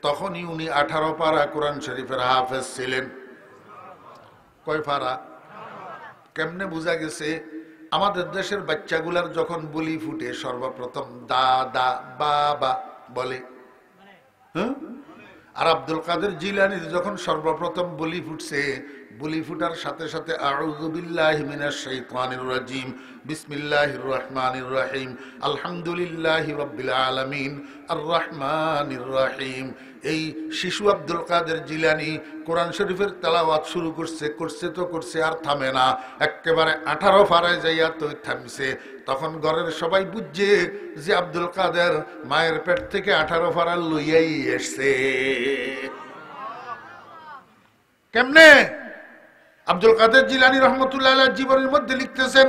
তখনই উনি 18 পারা কোরআন শরীফের হাফেজ ছিলেন। কয় পারা? কেমনে বোঝা গেছে? আমাদের দেশের বাচ্চাগুলার যখন বুলি ফুটে সর্বপ্রথম দাদা বাবা বলে, হ্যাঁ? আর আব্দুল কাদের জিলানীর যখন সর্বপ্রথম বুলি ফুটছে, বুলি ফুটার সাথে সাথে আউযু বিল্লাহি মিনাশ শাইতানির রাজিম, বিসমিল্লাহির রহমানির রহিম, আলহামদুলিল্লাহি রাব্বিল আলামিন, আর রহমানির রহিম। এই শিশু আব্দুল কাদের জিলানী কোরআন শরীফের তেলাওয়াত শুরু করছে আর থামে না, একেবারে 18 পারায় যাইয়া তো থামছে। তখন ঘরের সবাই বুঝছে যে আব্দুল কাদের মায়ের পেট থেকে 18 পারা লইয়াই এসছে। কেমনে? আব্দুল কাদের জিলানী রহমতুল্লাহ আলাইহি জীবনের মধ্যে লিখতেছেন,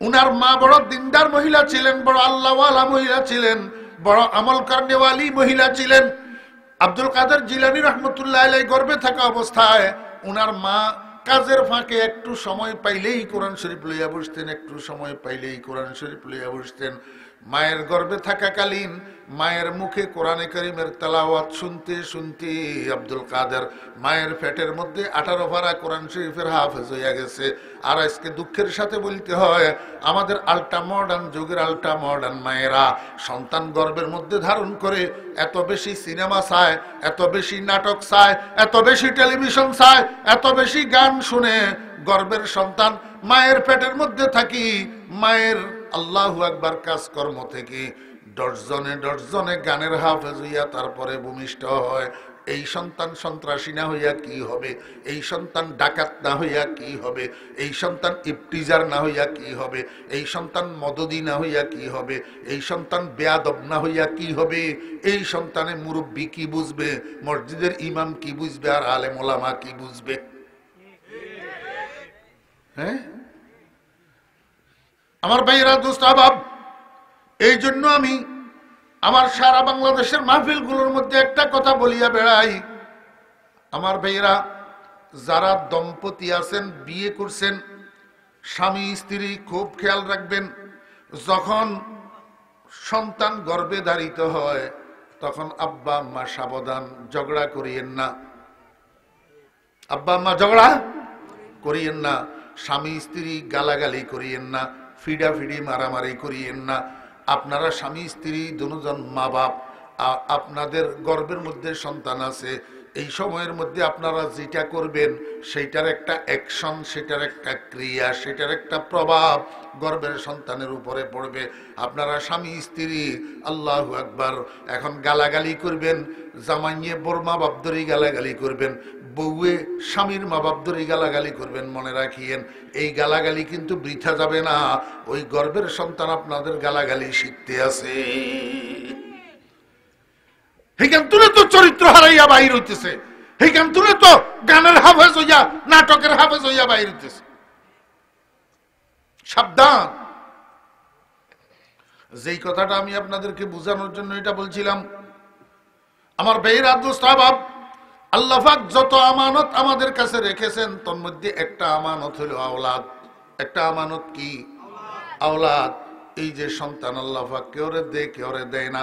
উনার মা বড় দিনদার মহিলা ছিলেন, বড় আল্লাহওয়ালা মহিলা ছিলেন, বড় আমল করনেওয়ালি মহিলা ছিলেন। আব্দুল কাদের জিলানী রহমতুল্লাহ আলাইহি গর্ভে থাকা অবস্থায় উনার মা কাজের ফাঁকে একটু সময় পাইলেই কোরআন শরীফ লইয়া বসতেন, একটু সময় পাইলেই কোরআন শরীফ লইয়া বসতেন। মায়ের গর্ভে থাকাকালীন মায়ের মুখে কোরআনে কারীমের তেলাওয়াত শুনতে শুনতে আব্দুল কাদের মায়ের পেটের মধ্যে 18 পারা কোরআন শরীফের হাফেজ হইয়া গেছে। আর আজকে দুঃখের সাথে বলতে হয়, আমাদের আল্ট্রা মডার্ন যুগের আল্ট্রা মডার্ন মায়েরা সন্তান গর্ভের মধ্যে ধারণ করে এত বেশি সিনেমা চায়, এত বেশি নাটক চায়, এত বেশি টেলিভিশন চায়, এত বেশি গান শুনে গর্ভের সন্তান মায়ের পেটের মধ্যে থাকি মায়ের আল্লাহু আকবার কাজকর্ম থেকে ডজনে গানের হাফেজ হইয়া তারপরে ভূমিষ্ঠ হয়। এই সন্তান সন্ত্রাসী না হইয়া কি হবে? এই সন্তান ডাকাত না হইয়া কি হবে? এই সন্তান ইফতিজার না হইয়া কি হবে? এই সন্তান মদদি না হইয়া কি হবে? এই সন্তান বেয়াদব না হইয়া কি হবে? এই সন্তানে মুরব্বী কি বুঝবে, মসজিদের ইমাম কি বুঝবে, আর আলেম ওলামা কি বুঝবে? হ্যাঁ আমার ভাইয়েরা, দোস্ত আহবাব, এই জন্য আমি আমার সারা বাংলাদেশের মাহফিলগুলোর মধ্যে একটা কথা বলিয়া বেড়াই, আমার ভাইয়েরা যারা দম্পতি আছেন, বিয়ে করছেন, স্বামী স্ত্রী খুব খেয়াল রাখবেন, যখন সন্তান গর্ভে ধারিত হয় তখন আব্বা আম্মা সাবধান, ঝগড়া করিয়েন না। আব্বা আম্মা ঝগড়া করিয়েন না, স্বামী স্ত্রী গালাগালি করিয়েন না, ফিডাফিডি মারামারি করিয়েন না। আপনারা স্বামী স্ত্রী দুজন মা বাপ, আপনাদের গর্ভের মধ্যে সন্তান আছে, এই সময়ের মধ্যে আপনারা যেটা করবেন সেটার একটা অ্যাকশন, সেটার একটা ক্রিয়া, সেটার একটা প্রভাব গর্ভের সন্তানের উপরে পড়বে। আপনারা স্বামী স্ত্রী আল্লাহু আকবার এখন গালাগালি করবেন, জামাইয়ে বোর মা বাপ ধরেই গালাগালি করবেন, বউয়ে স্বামীর মা বাপ ধরেই গালাগালি করবেন। মনে রাখিয়েন, এই গালাগালি কিন্তু বৃথা যাবে না, ওই গর্ভের সন্তান আপনাদের গালাগালি শিখতে আছে। এইখান তুলে তো চরিত্র হারাইয়া বাহির হইতেছে, এইখান তুলে তো গানের হাফেজ হইয়া, নাটকের হাফেজ হইয়া বাহির হইতেছে। সাবধান। যেই কথাটা আমি আপনাদেরকে বোঝানোর জন্য এটা বলছিলাম, আমার ভাইয়েরা, দোস্ত আহবাব, আল্লাহ পাক যত আমানত আমাদের কাছে রেখেছেন তার মধ্যে একটা আমানত হলো আওলাদ। একটা আমানত কি? আওলাদ। এই যে সন্তান আল্লাহ পাক কেউরে দেয়, কেউরে দেয় না।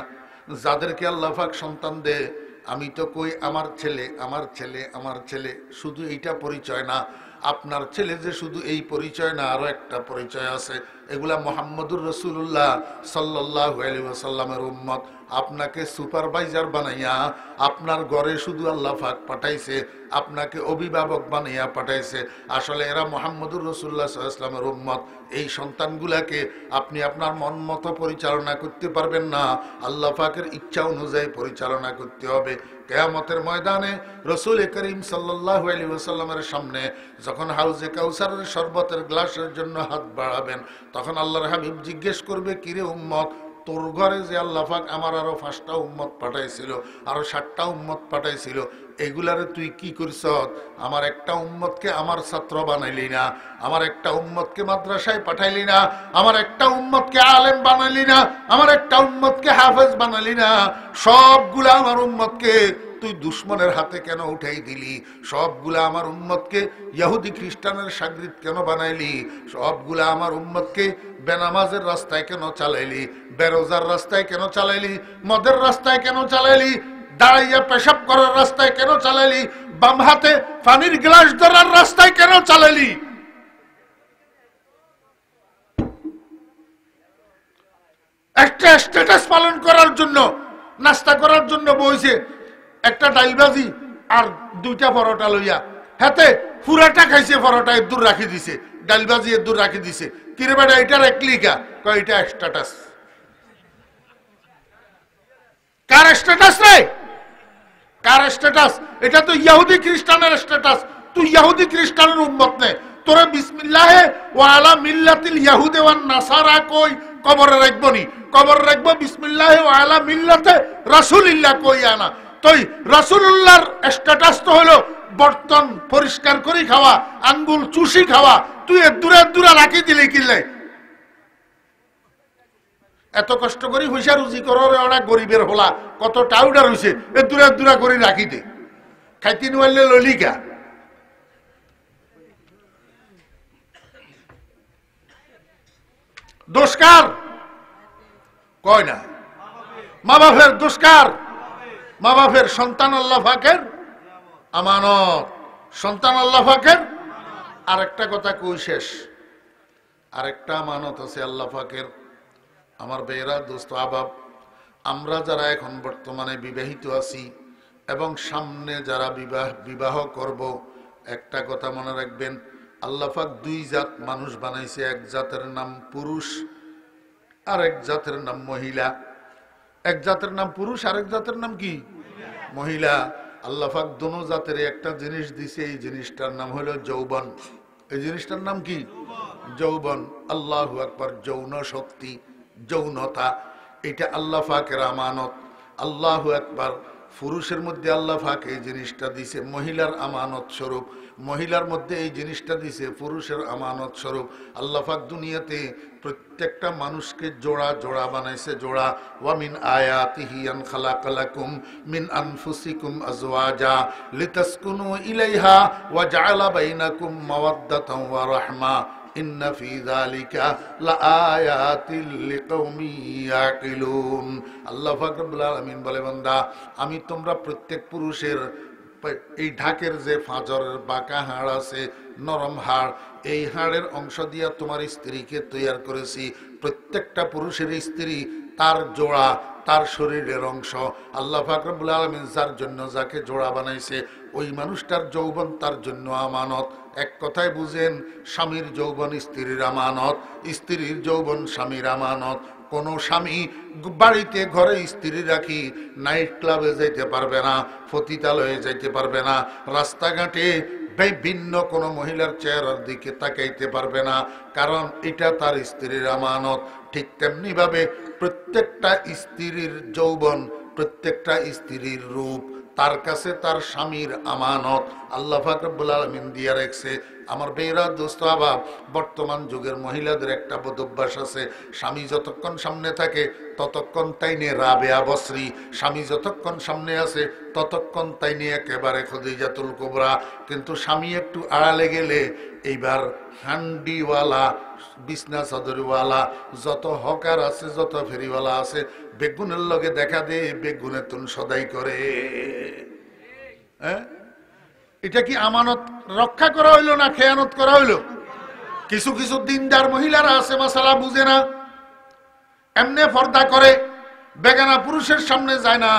যাদেরকে আল্লাহ পাক সন্তান দেয়, আমি তো কই আমার ছেলে, আমার ছেলে, আমার ছেলে, শুধু এইটা পরিচয় না। আপনার ছেলে যে শুধু এই পরিচয় না, আরো একটা পরিচয় আছে। এগুলা মুহাম্মদুর রাসূলুল্লাহ সাল্লাল্লাহু আলাইহি ওয়াসাল্লামের উম্মত। আপনাকে সুপারভাইজার বানাইয়া আপনার ঘরে শুধু আল্লাহ পাক পাঠাইছে, আপনাকে অভিভাবক বানাইয়া পাঠাইছে। আসলে এরা মুহাম্মদুর রাসূলুল্লাহ সাল্লাল্লাহু আলাইহি ওয়াসাল্লামের উম্মত। এই সন্তানগুলাকে আপনি আপনার মন মতো পরিচালনা করতে পারবেন না, আল্লাহ পাকের ইচ্ছা অনুযায়ী পরিচালনা করতে হবে। কিয়ামতের ময়দানে রাসূল করিম সাল্লাল্লাহু আলাইহি ওয়াসাল্লামের সামনে যখন হাউজে কাউসারের শরবতের গ্লাসের জন্য হাত বাড়াবেন, তখন আল্লাহর হাবিব জিজ্ঞেস করবে, কিরে উম্মত, তোর ঘরে যে আল্লাহ পাক আমার আরো 5টা উম্মত পাঠাইছিল, আরো 7টা উম্মত পাঠাইছিল, এগুলারে তুই কি করছ? আমার একটা উম্মতকে আমার ছাত্র বানাইলি না, আমার একটা উম্মতকে মাদ্রাসায় পাঠাইলি না, আমার একটা উম্মতকে আলেম বানাইলি না, আমার একটা উম্মতকে হাফেজ বানাইলি না, সবগুলা আমার উম্মতকে তুই দুশ্মনের হাতে কেন উঠাই দিলি? সবগুলা আমার উম্মতকে ইহুদি খ্রিস্টানের শাগরিদ কেন বানাইলি? সবগুলা আমার উম্মতকে বেনামাজের রাস্তায় কেন চালাইলি? বেরোজার রাস্তায় কেন চালাইলি? মদের রাস্তায় কেন চালাইলি? দাঁড়াইয়া পেশাব করার রাস্তায় কেন চালাইলি? বাম হাতে পানির গ্লাস ধরার রাস্তায় কেন চালাইলি? একটা স্ট্যাটাস পালন করার জন্য, নাস্তা করার জন্য বইছে একটা ডাইলবাজি আর 2টা পরোটা লইয়া, হাতে পুরাটা খাইছে, পরোটা দূর রাখি দিছে, ডাইলবাজি দূর রাখি দিছে। কিরে বেটা এটার এক লিখা কয় এটা স্ট্যাটাস। কার স্ট্যাটাস রে? কার স্ট্যাটাস? এটা তো ইহুদি খ্রিস্টানের স্ট্যাটাস। তুই ইহুদি খ্রিস্টানের উম্মত নে, তোরা বিসমিল্লাহে ওয়া আলা মিল্লাতিল ইয়াহুদি ওয়ান নাসারা কই কবরে রাখবো নি? কবর রাখবো বিসমিল্লাহে ওয়া আলা মিল্লাতে রাসূলিল্লাহ কই আনা। তুই রাসূলুল্লাহর স্ট্যাটাস তো হলো বর্তন পরিষ্কার করে খাওয়া, আঙ্গুল চুষি খাওয়া। তুই দূরে দূরে রাখি দিলি কিলে? এত কষ্ট করি পয়সা রুজি করার ওরা গরিবের হলা কত টাউডা রয়েছে, এ দূরে দূরে করে রাখি দে, খাইতে নিলে ললিকা। দোষকার কয় না? মা বাপের দোষকার? মা বাপের সন্তান আল্লাহ পাকের আমানত, সন্তান আল্লাহ পাকের। আর একটা কথা কই শেষ, আরেকটা আমানত আছে আল্লাহ পাকের। আমার বেয়েরা দোস্ত আবাব, আমরা যারা এখন বর্তমানে বিবাহিত আছি এবং সামনে যারা বিবাহ করব, একটা কথা মনে রাখবেন, আল্লাহ পাক 2 জাত মানুষ বানাইছে। এক জাতের নাম পুরুষ আর এক জাতের নাম মহিলা। এক জাতের নাম পুরুষ আর এক জাতের নাম কি? মহিলা। আল্লাহ পাক দোনো জাতের একটা জিনিস দিছে, এই জিনিসটার নাম হলো যৌবন। এই জিনিসটার নাম কি? যৌবন। আল্লাহু আকবার। যৌন শক্তি, যৌনতা, এটা আল্লাহ পাকের আমানত। আল্লাহু আকবার। পুরুষের মধ্যে আল্লাহ পাক এই জিনিসটা দিছে মহিলার আমানত স্বরূপ, মহিলার মধ্যে এই জিনিসটা দিছে পুরুষের আমানত স্বরূপ। আল্লাহ পাক দুনিয়াতে প্রত্যেকটা মানুষকে জোড়া জোড়া বানাইছে, জোড়া। ওয়া মিন আয়াতিহি আন খালাকালাকুম মিন আনফুসিকুম আজওয়াজা লিতাসকুনু ইলাইহা ওয়া জাআলা বাইনাকুম মাওয়াদ্দাতান ওয়া রাহমা ইন্না ফি যালিকা লাআয়াতিল লিকাউমি ইয়াকিলুন। আল্লাহ পাক রব্বুল আলামিন বলে, বান্দা আমি তোমরা প্রত্যেক পুরুষের এই ঢাকের যে ফাজরের বাঁকা হাড় আছে, নরম হাড়, এই হাড়ের অংশ দিয়া তোমার স্ত্রীকে তৈরি করেছি। প্রত্যেকটা পুরুষের স্ত্রী তার জোড়া, তার শরীরের অংশ। আল্লাহ পাক রব্বুল আলামিন যার জন্য যাকে জোড়া বানাইছে, ওই মানুষটার যৌবন তার জন্য আমানত। এক কথায় বুঝেন, স্বামীর যৌবন স্ত্রীর আমানত, স্ত্রীর যৌবন স্বামীর আমানত। কোন স্বামী বাড়িতে ঘরে স্ত্রী রাখি নাইট ক্লাবে যাইতে পারবে না, পতিতালয়ে যাইতে পারবে না, রাস্তাঘাটে ভিন্ন কোন মহিলার চেহারার দিকে তাকাইতে পারবে না, কারণ এটা তার স্ত্রীর আমানত। ঠিক তেমনি ভাবে প্রত্যেকটা স্ত্রীর যৌবন, প্রত্যেকটা স্ত্রীর রূপ তার কাছে তার স্বামীর আমানত। আল্লাহ পাক রব্বুল আলামিন দিয়া রাখছে। আমার বেয়েরা দোস্ত আবাব, বর্তমান যুগের মহিলাদের একটা বদ অভ্যাস আছে, স্বামী যতক্ষণ সামনে থাকে ততক্ষণ তাই নিয়ে রাবেয়া বসরি, স্বামী যতক্ষণ সামনে আছে ততক্ষণ তাই নিয়ে একেবারে খদিজাতুল কুবরা। কিন্তু স্বামী একটু আড়ালে গেলে এইবার হান্ডিওয়ালা, বিছনা চাদরওয়ালা, যত হকার আছে, যত ফেরিওয়ালা আছে, বেগুনের লগে দেখা দে, বেগুনে তুন সদাই করে। হ্যাঁ, এটা কি আমানত রক্ষা করা হইলো না খেয়ানত করা হইলো? কিছু কিছু দিনদার মহিলারা আছে, মাসালা বুঝে না, এমনে পর্দা করে, বেগানা পুরুষের সামনে যায় না,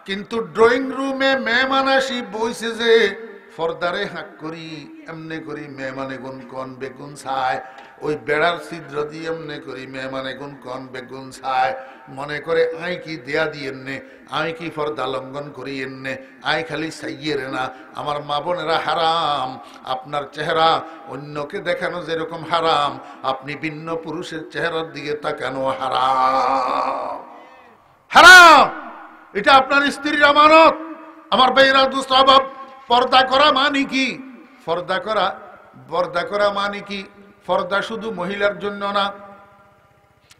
কিন্তু ড্রয়িং রুমে মেহমান আসি বইছে যে ফর্দারে হাক করি এমনি করি মেহমানে গুন কন বেগুন ছায়, ওই বেড়ার ছিদ্র দিয়ে এমনি করি মেহমানে গুন কন বেগুন ছায়, মনে করে আই কি দেয়া দিয়েন নে, আমি কি ফর্দা লঙ্ঘন করি এনে, আই খালি সাইয়ের না। আমার মা বোনেরা, হারাম আপনার চেহারা অন্যকে দেখানো যেরকম হারাম, আপনি ভিন্ন পুরুষের চেহারার দিকে তাকানো হারাম। হারাম, এটা আপনার স্ত্রীর আমানত। আমার ভাইরা দোস্ত, পর্দা করা মানে কি? পর্দা করা মানে কি? পর্দা শুধু মহিলার জন্য না।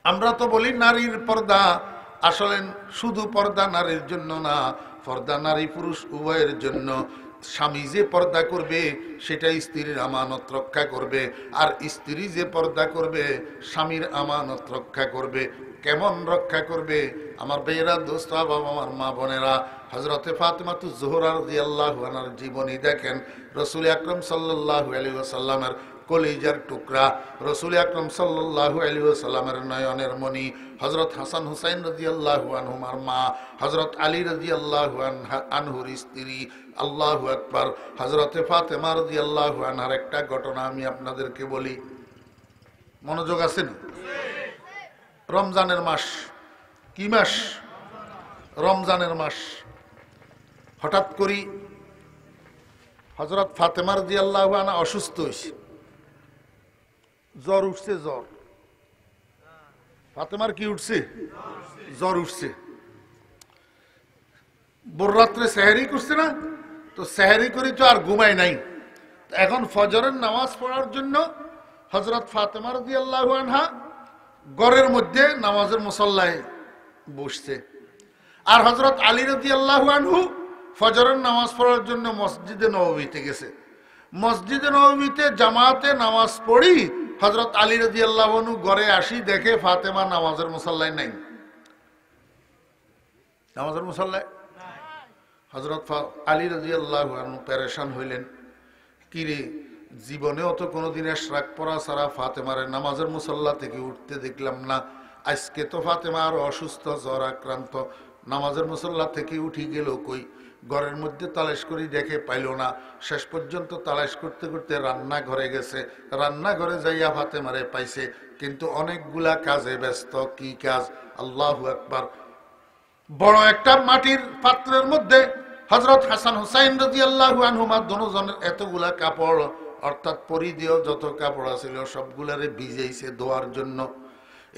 আমরা তো বলি নারীর পর্দা, আসলে শুধু পর্দা নারীর জন্য না, পর্দা নারী পুরুষ উভয়ের জন্য। স্বামী যে পর্দা করবে সেটা স্ত্রীর আমানত রক্ষা করবে, আর স্ত্রী যে পর্দা করবে স্বামীর আমানত রক্ষা করবে। কেমন রক্ষা করবে? আমার ভাইয়েরা, দোস্ত, বাবা, আমার মা বোনেরা, হযরতে ফাতেমাতুজ জোহরা রাদিয়াল্লাহু আনহার জীবনী দেখেন। রাসূল আকরাম সাল্লাল্লাহু আলাইহি ওয়াসাল্লামের কলিজার টুকরা, রাসূল আকরাম সাল্লাল্লাহু আলাইহি ওয়াসাল্লামের নয়নের মণি, হযরত হাসান হুসাইন রাদিয়াল্লাহু আনহুমার মা, হযরত আলী রাদিয়াল্লাহু আনহুর স্ত্রী। আল্লাহু আকবার। হযরতে ফাতেমা রাদিয়াল্লাহু আনহার একটা ঘটনা আমি আপনাদেরকে বলি, মনোযোগ আছে না? রমজানের মাস। কি মাস? রমজানের মাস। হঠাৎ করি হযরত ফাতেমা রাদিয়াল্লাহু আনহা অসুস্থ হয়েছে, জ্বর উঠছে। জ্বর ফাতেমার কি উঠছে? জ্বর উঠছে। ভোর রাত্রে সেহরি করছে না, তো সেহরি করে তো আর ঘুমায় নাই। এখন ফজরের নামাজ পড়ার জন্য হযরত ফাতেমা রাদিয়াল্লাহু আনহা ঘরের মধ্যে নামাজের মুসল্লায় বসছে, আর হযরত আলী রাদিয়াল্লাহু আনহু ফজরের নামাজ পড়ার জন্য মসজিদে নববীতে গেছে। মসজিদে নববীতে জামাতে নামাজ পড়ি হযরত আলী রাদিয়াল্লাহু আনহু ঘরে আসি, দেখে ফাতেমা নামাজের মুসল্লায় নাই। নামাজের মুসল্লায় হযরত আলী রাদিয়াল্লাহু আনহু পেরেশান হইলেন। কিরে, জীবনেও তো কোনোদিন ইশরাক পড়া ছাড়া ফাতেমারে নামাজের মুসল্লা থেকে উঠতে দেখলাম না। আজকে তো ফাতেমা আর অসুস্থ, জ্বর আক্রান্ত, নামাজের মুসল্লা থেকে উঠি গেল কই? ঘরের মধ্যে তালাশ করি, দেখে পাইল না। শেষ পর্যন্ত তালাশ করতে করতে রান্নাঘরে গেছে, রান্নাঘরে যাইয়া ফাতেমারে পাইছে, কিন্তু অনেকগুলা কাজে ব্যস্ত। কি কাজ? আল্লাহু আকবার। বড় একটা মাটির পাত্রের মধ্যে হযরত হাসান হুসাইন রাদিয়াল্লাহু আনহুমা দুজনের এতগুলা কাপড়, অর্থাৎ পরিধেয় যত কাপড় ছিল সবগুলারে ভিজাইছে ধোয়ার জন্য।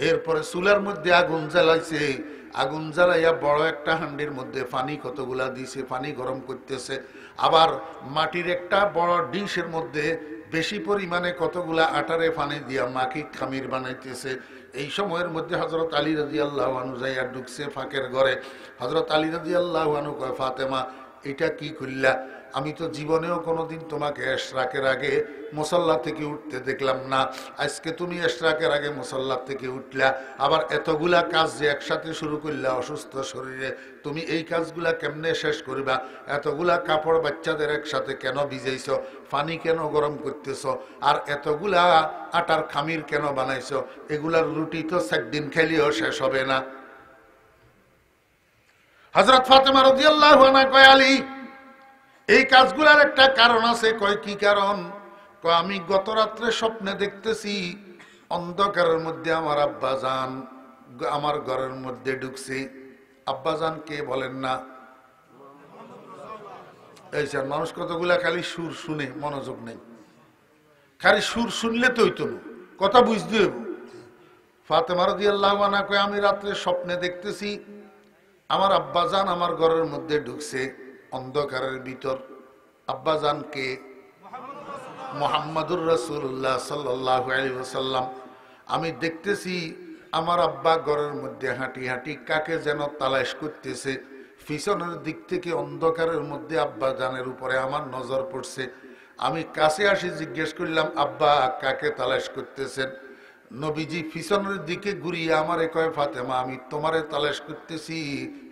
এরপরে চুলার মধ্যে আগুন জ্বালাইছে, আগুন জ্বালাইয়া বড় একটা হান্ডির মধ্যে পানি কতগুলা দিছে, পানি গরম করতেছে। আবার মাটির একটা বড় ডিশের মধ্যে বেশি পরিমাণে কতগুলা আটারে পানি দিয়া মাখি খামির বানাইতেছে। এই সময়ের মধ্যে হযরত আলী রাদিয়াল্লাহু আনহু যাইয়া ঢুকছে ফাঁকের ঘরে। হযরত আলী রাদিয়াল্লাহু আনহু কয়, ফাতেমা এটা কি করলা? আমি তো জীবনেও কোনোদিন তোমাকে ইশরাকের আগে মুসল্লা থেকে উঠতে দেখলাম না, আজকে তুমি ইশরাকের আগে মুসল্লা থেকে উঠলা, আবার এতগুলা কাজ যে একসাথে শুরু করলা অসুস্থ শরীরে, তুমি এই কাজগুলা কেমনে শেষ করবা? এতগুলা কাপড় বাচ্চাদের একসাথে কেন ভিজাইছ? পানি কেন গরম করতেছ? আর এতগুলা আটার খামির কেন বানাইছ? এগুলার রুটি তো 4 দিন খেলেও শেষ হবে না। হযরত ফাতেমা রাদিয়াল্লাহু আনহা কয়, আলী এই কাজগুলার একটা কারণ আছে। কয় কি কারণ? কয় আমি গত রাত্রে স্বপ্নে দেখতেছি অন্ধকারের মধ্যে আমার আব্বাজান আমার ঘরের মধ্যে ঢুকছে। আব্বাজান কে বলেন না? এই স্যার, মানুষ কতগুলা খালি সুর শুনে মনোযোগ নেই। খালি সুর শুনলে তো হইতো না, কথা বুঝতে হইব। ফাতেমা রাদিয়াল্লাহু আনহা কয়, আমি রাত্রে স্বপ্নে দেখতেছি আমার আব্বাজান আমার ঘরের মধ্যে ঢুকছে অন্ধকারের ভিতর। আব্বাজান কে? মুহাম্মাদুর রাসূলুল্লাহ সাল্লাল্লাহু আলাইহি ওয়াসাল্লাম। আমি দেখতেছি আমার আব্বা ঘরের মধ্যে হাঁটি হাঁটি কাকে যেন তালাশ করতেছে। পিছনের দিক থেকে অন্ধকারের মধ্যে আব্বাজানের উপরে আমার নজর পড়ছে। আমি কাছে আসি জিজ্ঞেস করলাম, আব্বা কাকে তালাশ করতেছেন? নবীজি পিছনের দিকে ঘুরিয়ে আমারে কয়, ফাতেমা আমি তোমারে তালাশ করতেছি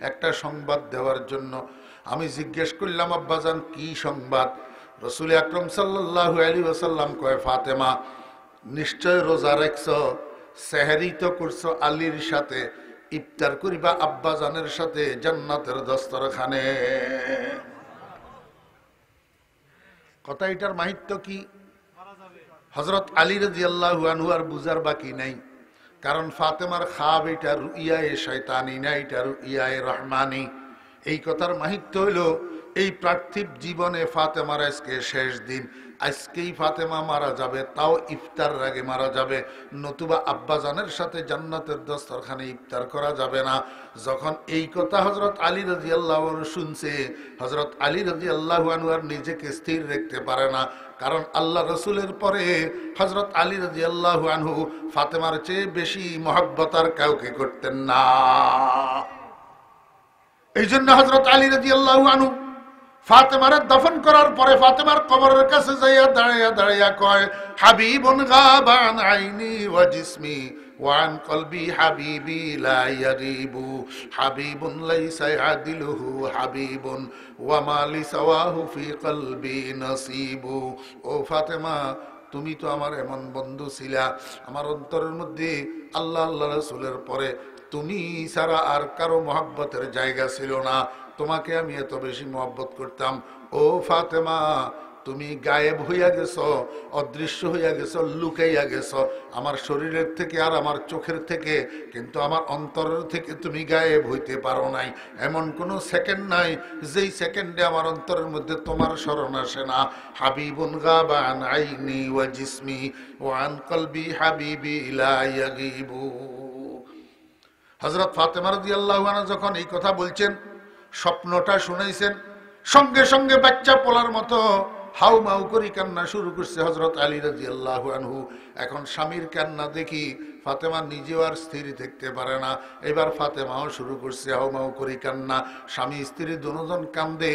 একটা সংবাদ দেওয়ার জন্য। আমি জিজ্ঞেস করলাম, আব্বাজান কি সংবাদ? রাসূল আকরাম সাল্লাল্লাহু আলাইহি ওয়াসাল্লাম কয়, ফাতেমা নিশ্চয় রোজা রাখছো, সেহরি তো করছো আলীর সাথে, ইফতার করিবা আব্বাজানের সাথে জান্নাতের দস্তরখানে। কথা এটার মাহিত্য কি? হযরত আলী রাদিয়াল্লাহু আনহু আর বুঝার বাকি নাই, কারণ ফাতেমার খাব এটা রুইয়ায়ে শয়তানি না, এটা রুইয়ায়ে রহমানি। এই কথার মাহিত্য হইল এই পার্থিব জীবনে ফাতেমার আজকে শেষ দিন, আজকেই ফাতেমা মারা যাবে, তাও ইফতার আগে মারা যাবে, নতুবা আব্বাজানের সাথে জান্নাতের দস্তরখানে ইফতার করা যাবে না। যখন এই কথা হযরত আলী রাদিয়াল্লাহু আনহু শুনছে, হযরত আলী রাদিয়াল্লাহু আনহু আর নিজেকে স্থির রাখতে পারে না, কারণ আল্লাহ রসুলের পরে হযরত আলী রাদিয়াল্লাহু আনহু ফাতেমার চেয়ে বেশি মহব্বত আর কাউকে করতেন না। এই জন্য হযরত আলী রাদিয়াল্লাহু আনহু ফাতেমার দফন করার পরে ফাতেমার কবরের কাছে যাইয়া দাঁড়াইয়া দাঁড়াইয়া কয়, হাবিবুন গাবা আন আইনি ওয়া জিসমি ওয়া আন কলবি হাবিবি লা ইয়ারিবু হাবিবুন লাইসা ইয়াদিলুহু হাবিবুন ওয়া মা লিসাওয়াহু ফি কলবি নসিবু। ও ফাতেমা, তুমি তো আমার এমন বন্ধু ছিলা, আমার অন্তরের মধ্যে আল্লাহ আল্লাহ রাসূলের পরে তুমি ছাড়া আর কারো মহব্বতের জায়গা ছিল না, তোমাকে আমি এত বেশি মহব্বত করতাম। ও ফাতেমা, তুমি গায়েব হইয়া গেছো, অদৃশ্য হইয়া গেছো, লুকাইয়া গেছো আমার শরীরের থেকে আর আমার চোখের থেকে, কিন্তু আমার অন্তরের থেকে তুমি গায়েব হইতে পারো নাই। এমন কোন সেকেন্ড নাই যেই সেকেন্ডে আমার অন্তরের মধ্যে তোমার স্মরণ আসে না। হাবিবুন গাবা আন আইনি ওয়া জিসমি ওয়া আন কলবি হাবিবি লা ইয়াগিবু। হযরত ফাতেমা রাদিয়াল্লাহু আনহা যখন এই কথা বলছেন, স্বপ্নটা শুনাইছেন, সঙ্গে সঙ্গে বাচ্চা পোলার মতো হাউ মাউ করি কান্না শুরু করছে হযরত আলী রাদিয়াল্লাহু আনহু। এখন স্বামীর কান্না দেখি ফাতেমা নিজেও আর স্থির থাকতে পারে না, এবার ফাতেমাও শুরু করছে হাউ মাউ করি কান্না। স্বামী স্ত্রী দুজন কান্দে।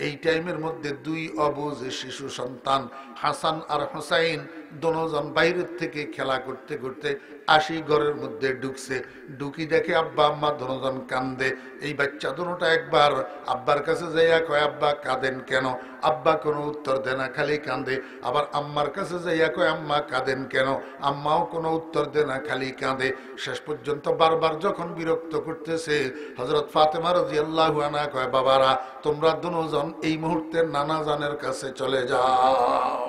এই টাইমের মধ্যে দুই অবুঝ শিশু সন্তান হাসান আর হুসাইন দুজন বাইরের থেকে খেলা করতে করতে আসি ঘরের মধ্যে ঢুকছে। ঢুকি দেখে আব্বা আম্মা দুজন কান্দে। এই বাচ্চা দুটোটা একবার আব্বার কাছে যাইয়া কয়, আব্বা কাঁদেন কেন? আব্বা কোনো উত্তর দেয় না, খালি কান্দে। আবার আম্মার কাছে যাইয়া কয়, আম্মা কাঁদেন কেন? আম্মাও কোনো উত্তর দেয় না, খালি কাঁদে। শেষ পর্যন্ত বারবার যখন বিরক্ত করতেছে, হযরত ফাতেমা রাদিয়াল্লাহু আনহা কয়, বাবারা তোমরা দুজন এই মুহূর্তে নানা জানের কাছে চলে যাও।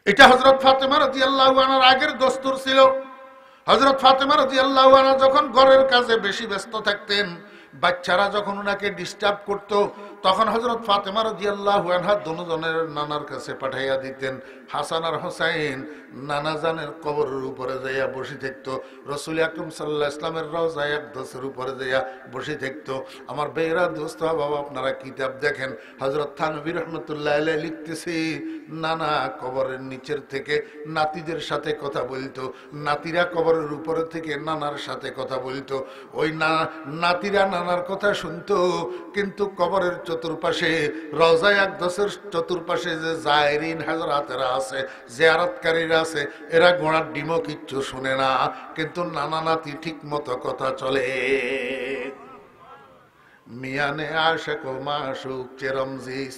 এটা হযরত ফাতেমা রাদিয়াল্লাহু আনহার আগের দস্তুর ছিল। হযরত ফাতেমা রাদিয়াল্লাহু আনহা যখন ঘরের কাজে বেশি ব্যস্ত থাকতেন, বাচ্চারা যখন ওনাকে ডিস্টার্ব করত, তখন হযরত ফাতেমা রাদিয়াল্লাহু আনহা দুজনের নানার কাছে পাঠাইয়া দিতেন। হাসান আর হুসাইন নানা জানের কবরের উপরে যাইয়া বসে থাকতো, রাসূল আকরাম সাল্লাল্লাহু আলাইহি ওয়াসাল্লামের রওজায়ে আকদাসের উপরে যাইয়া বসে থাকতো। আমার বেরা দোস্ত বাবা, আপনারা কিতাব দেখেন, হযরত থানভী রাহমাতুল্লাহ আলাইহি লিখতেছে, নানা কবরের নিচের থেকে নাতিদের সাথে কথা বলতো, নাতিরা কবরের উপরে থেকে নানার সাথে কথা বলতো। ওই নাতিরা নানার কথা শুনতো, কিন্তু কবরের চতুর্পাশে রওজায়ে আকদাসের চতুর্পাশে যে জায়রিন হাজরাতেরা আছে, জিয়ারতকারীরা আছে, এরা ঘোড়ার ডিমও কিচ্ছু শুনে না, কিন্তু নানা নাতি ঠিক মতো কথা চলে। মিয়ানে আশিক ও মাশুক চেরমজিস,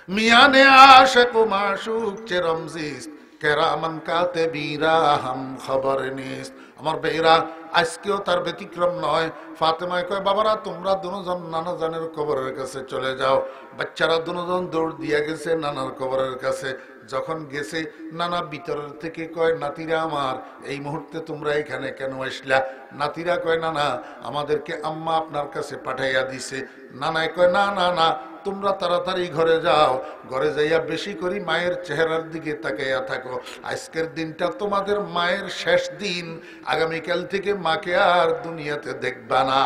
মিয়ানে আশিক ও মাশুক চেরমজিস, কেরামান কাতিবিরা হাম খবর নিস। আমার বেরা আজকেও তার ব্যতিক্রম নয়। ফাতেমায় কয়, বাবারা তোমরা দুজন নানা জানের কবরের কাছে চলে যাও। বাচ্চারা দুজন দৌড় দিয়ে গেছে নানার কবরের কাছে। যখন গেছে, নানা ভিতরের থেকে কয়, নাতিরা আমার, এই মুহূর্তে তোমরা এখানে কেন আসলা? নাতিরা কয়, নানা আমাদেরকে আম্মা আপনার কাছে পাঠাইয়া দিছে। নানায় কয়, না না না, তোমরা তাড়াতাড়ি ঘরে যাও, ঘরে যাইয়া বেশি করে মায়ের চেহারার দিকে তাকাইয়া থাকো। আজকের দিনটা তোমাদের মায়ের শেষ দিন, আগামীকাল থেকে মাকে আর দুনিয়াতে দেখবা না।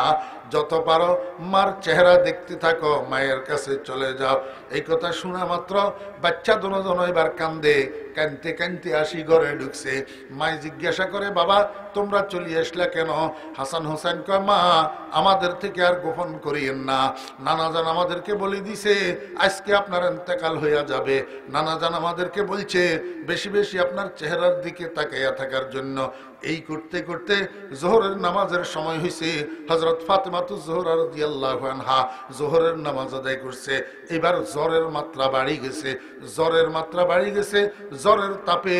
যত পারো মার চেহারা দেখতে থাকো, মায়ের কাছে চলে যাও। এই কথা শোনা মাত্র বাচ্চা দুজন এবার কান্দে। কানতে কানতে আসি ঘরে ঢুকছে। মায় জিজ্ঞাসা করে, বাবা তোমরা চলে আসলা কেন? হাসান হোসেন কয়, মা আমাদের থেকে আর গোপন করিয়েন না, নানা জান আমাদেরকে বলে দিছে আজকে আপনার ইন্তেকাল হইয়া যাবে। নানা জান আমাদেরকে বলছে বেশি বেশি আপনার চেহারার দিকে তাকাইয়া থাকার জন্য। এই করতে করতে জোহরের নামাজের সময় হয়েছে। হযরত ফাতেমাতুজ জোহরা রাদিয়াল্লাহু আনহা জোহরের নামাজ আদায় করছে। এবার জ্বরের মাত্রা বাড়ি গেছে, জ্বরের মাত্রা বাড়ি গেছে। জ্বরের তাপে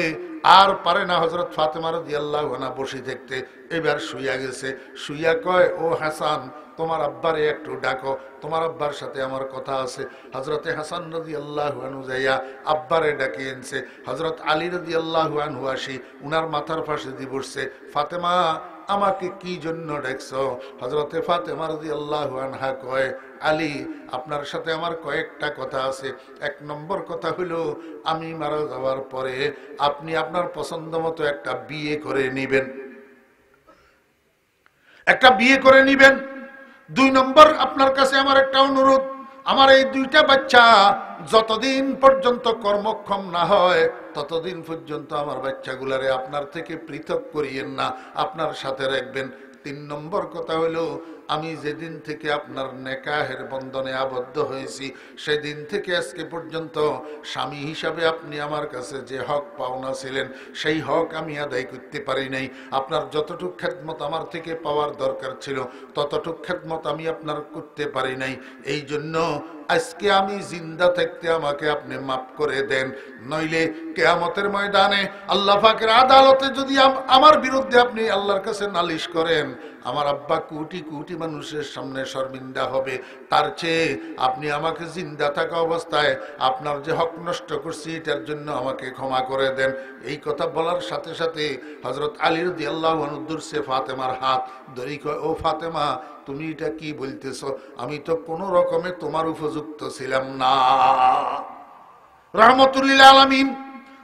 আর পারে না হযরত ফাতেমা রাদিয়াল্লাহু আনহা বসে থাকতে, এবার শুইয়া গেছে। শুইয়া কয়, ও হাসান, তোমার আব্বারে একটু ডাকো, তোমার আব্বার সাথে আমার কথা আছে। হযরতে হাসান রাদিয়াল্লাহু আনহু যাইয়া আব্বারে ডাকে এনেছে। হযরত আলী রাদিয়াল্লাহু আনহু আসি উনার মাথার পাশে দিয়ে বসছে। ফাতেমা, আমাকে কি জন্য ডাকছো? হযরতে ফাতেমা রাদিয়াল্লাহু আনহা কয়, আলী, আপনার সাথে আমার কয়েকটা কথা আছে। এক নম্বর কথা হলো, আমি মারা যাওয়ার পরে আপনি আপনার পছন্দ মতো একটা বিয়ে করে নিবেন, একটা বিয়ে করে নিবেন। দুই নম্বর, আপনার কাছে আমার একটা অনুরোধ, আমার এই দুইটা বাচ্চা যতদিন পর্যন্ত কর্মক্ষম না হয় ততদিন পর্যন্ত আমার বাচ্চাগুলারে আপনার থেকে পৃথক করিয়েন না, আপনার সাথে রাখবেন। তিন নম্বর কথা হলো, আমি যেদিন থেকে আপনার নেকাহের বন্ধনে আবদ্ধ হয়েছি সেদিন থেকে আজকে পর্যন্ত স্বামী হিসাবে আপনি আমার কাছে যে হক পাওনা ছিলেন সেই হক আমি আদায় করতে পারি নাই। আপনার যতটুক খেদমত আমার থেকে পাওয়ার দরকার ছিল ততটুক খেদমত আমি আপনার করতে পারি নাই। এই জন্য আজকে আমি জিন্দা থাকতে আমাকে আপনি মাফ করে দেন, নইলে কিয়ামতের ময়দানে আল্লাহ পাকের আদালতে যদি আমার বিরুদ্ধে আপনি আল্লাহর কাছে নালিশ করেন, আমার আব্বা কোটি কোটি মানুষের সামনে শর্মিন্দা হবে। তার চেয়ে আপনি আমাকে জিন্দা থাকা অবস্থায় আপনার যে হক নষ্ট করছি এটার জন্য আমাকে ক্ষমা করে দেন। এই কথা বলার সাথে সাথে হযরত আলী রাদিয়াল্লাহু আনহু ধরছে ফাতেমার হাত, ধরি কয়, ও ফাতেমা, তুমি এটা কি বলতেছো? আমি তো কোনো রকমে তোমার উপযুক্ত ছিলাম না। রাহমাতুল লিল আলামিন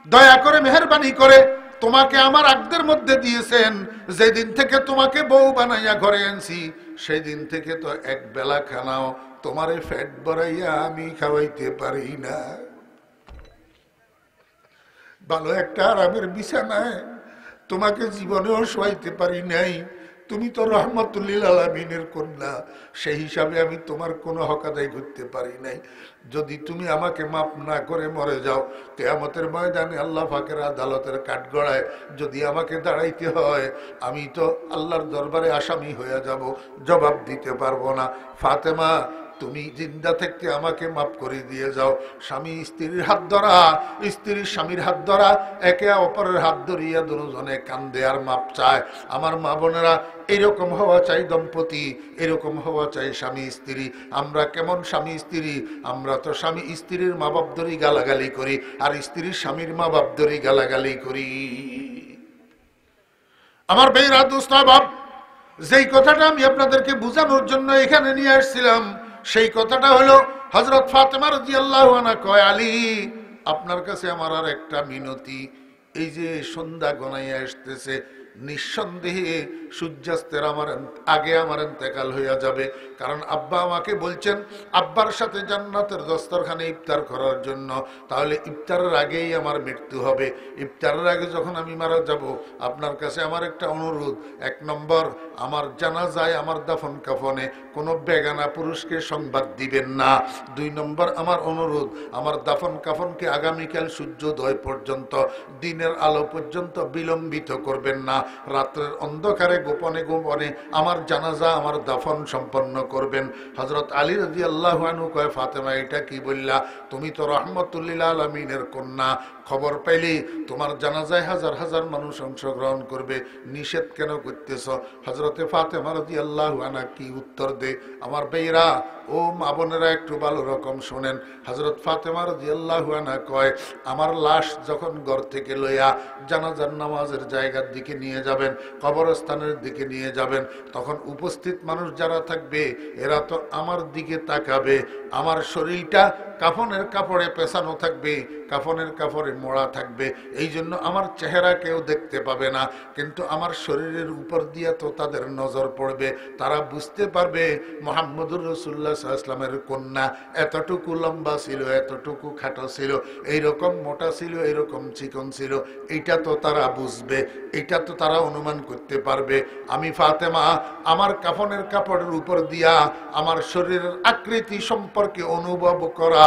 দয়া করে মেহেরবানি করে তোমাকে আমার আকদের মধ্যে দিয়েছেন। যেদিন থেকে তোমাকে বউ বানাইয়া ঘরে আনছি সেই দিন থেকে তো এক বেলা খানাও তোমারে ফ্যাট বাড়াইয়া আমি খাওয়াইতে পারি না। ভালো একটা আরামের বিছানায় তোমাকে জীবনেও শোয়াইতে পারি নাই। তুমি তো রাহমাতুল লিল আলামিনের কন্যা, সেই হিসাবে আমি তোমার কোনো হক আদায় করতে পারি নাই। যদি তুমি আমাকে মাফ না করে মরে যাও, কিয়ামতের ময়দানে আল্লাহ পাকের আদালতের কাঠগড়ায় যদি আমাকে দাঁড়াইতে হয়, আমি তো আল্লাহর দরবারে আসামি হয়ে যাব, জবাব দিতে পারবো না। ফাতেমা, তুমি জিন্দা থেকে আমাকে মাফ করে দিয়ে যাও। স্বামী স্ত্রীর হাত ধরা, স্ত্রীর স্বামীর হাত ধরা, একে অপরের হাত ধরিয়া দুজনে কান্দে আর মাপ চায়। আমার মা বোনেরা, এরকম হওয়া চাই দম্পতি, এরকম হওয়া চাই স্বামী স্ত্রী। আমরা কেমন স্বামী স্ত্রী? আমরা তো স্বামী স্ত্রীর মা বাপ ধরি গালাগালি করি, আর স্ত্রীর স্বামীর মা বাপ ধরি গালাগালি করি। আমার বেইরা দোস্ত বাপ, যেই কথাটা আমি আপনাদেরকে বোঝানোর জন্য এখানে নিয়ে আসছিলাম সেই কথাটা হলো, হযরত ফাতেমা রাদিয়াল্লাহু আনহা কয়, আলী, আপনার কাছে আমার আর একটা মিনতি। এই যে সন্ধ্যা গনাইয়া আসতেছে, নিঃসন্দেহে সূর্যাস্তের আগে আমার ইন্তেকাল হইয়া যাবে। কারণ আব্বা আমাকে বলছেন আব্বার সাথে জান্নাতের দস্তরখানে ইফতার করার জন্য, তাহলে ইফতারের আগেই আমার মৃত্যু হবে। ইফতারের আগে যখন আমি মারা যাব, আপনার কাছে আমার একটা অনুরোধ, এক নম্বর, আমার জানাজায় আমার দাফন কাফনে কোনো বেগানা পুরুষকে সংবাদ দিবেন না। দুই নম্বর আমার অনুরোধ, আমার দাফন কাফনকে আগামীকাল সূর্যোদয় পর্যন্ত, দিনের আলো পর্যন্ত বিলম্বিত করবেন না। রাত্রের অন্ধকারে গোপনে গোপনে আমার জানাজা, আমার দাফন সম্পন্ন করবেন। হযরত আলী রাদিয়াল্লাহু আনহু কয়, ফাতেমা, এটা কি বললা? তুমি তো রাহমাতুল লিল আলামিনের কন্যা, খবর পাইলি তোমার জানাজায় হাজার হাজার মানুষ অংশগ্রহণ করবে, নিষেধ কেন করতেছ? হযরতে ফাতেমা রাদিয়াল্লাহু আনহা কি উত্তর দে? আমার বেইরা ও মা বোনেরা একটু ভালো রকম শোনেন। হযরত ফাতেমা রাদিয়াল্লাহু আনহা কয়, আমার লাশ যখন ঘর থেকে লইয়া জানাজার নামাজের জায়গার দিকে নিয়ে যাবেন, কবরস্থানের দিকে নিয়ে যাবেন, তখন উপস্থিত মানুষ যারা থাকবে এরা তো আমার দিকে তাকাবে। আমার শরীরটা কাফনের কাপড়ে পেছানো থাকবে, কাফনের কাপড়ে মোড়া থাকবে, এই জন্য আমার চেহারা কেউ দেখতে পাবে না, কিন্তু আমার শরীরের উপর দিয়ে তো তাদের নজর পড়বে। তারা বুঝতে পারবে মুহাম্মদুর রাসূলুল্লাহ সাল্লাল্লাহু আলাইহি ওয়াসাল্লামের কন্যা এতটুকু লম্বা ছিল, এতটুকু খাটো ছিল, এইরকম মোটা ছিল, এইরকম চিকন ছিল। এইটা তো তারা বুঝবে, এটা তো তারা অনুমান করতে পারবে। আমি ফাতেমা আমার কাফনের কাপড়ের উপর দিয়া আমার শরীরের আকৃতি সম্পর্কে অনুভব করা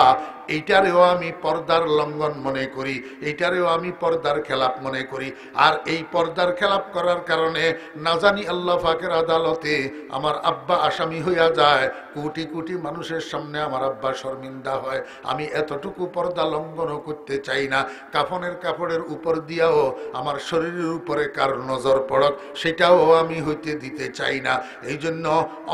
এইটারেও আমি পর্দার লঙ্ঘন মনে করি, এইটারেও আমি পর্দার খেলাপ মনে করি। আর এই পর্দার খেলাপ করার কারণে না জানি আল্লাহ পাকের আদালতে আমার আব্বা আসামি হইয়া যায়, কোটি কোটি মানুষের সামনে আমার আব্বা শর্মিন্দা হয়। আমি এতটুকু পর্দা লঙ্ঘনও করতে চাই না। কাফনের কাপড়ের উপর দিয়াও আমার শরীরের উপরে কার নজর পড়ক সেটাও আমি হইতে দিতে চাই না। এই জন্য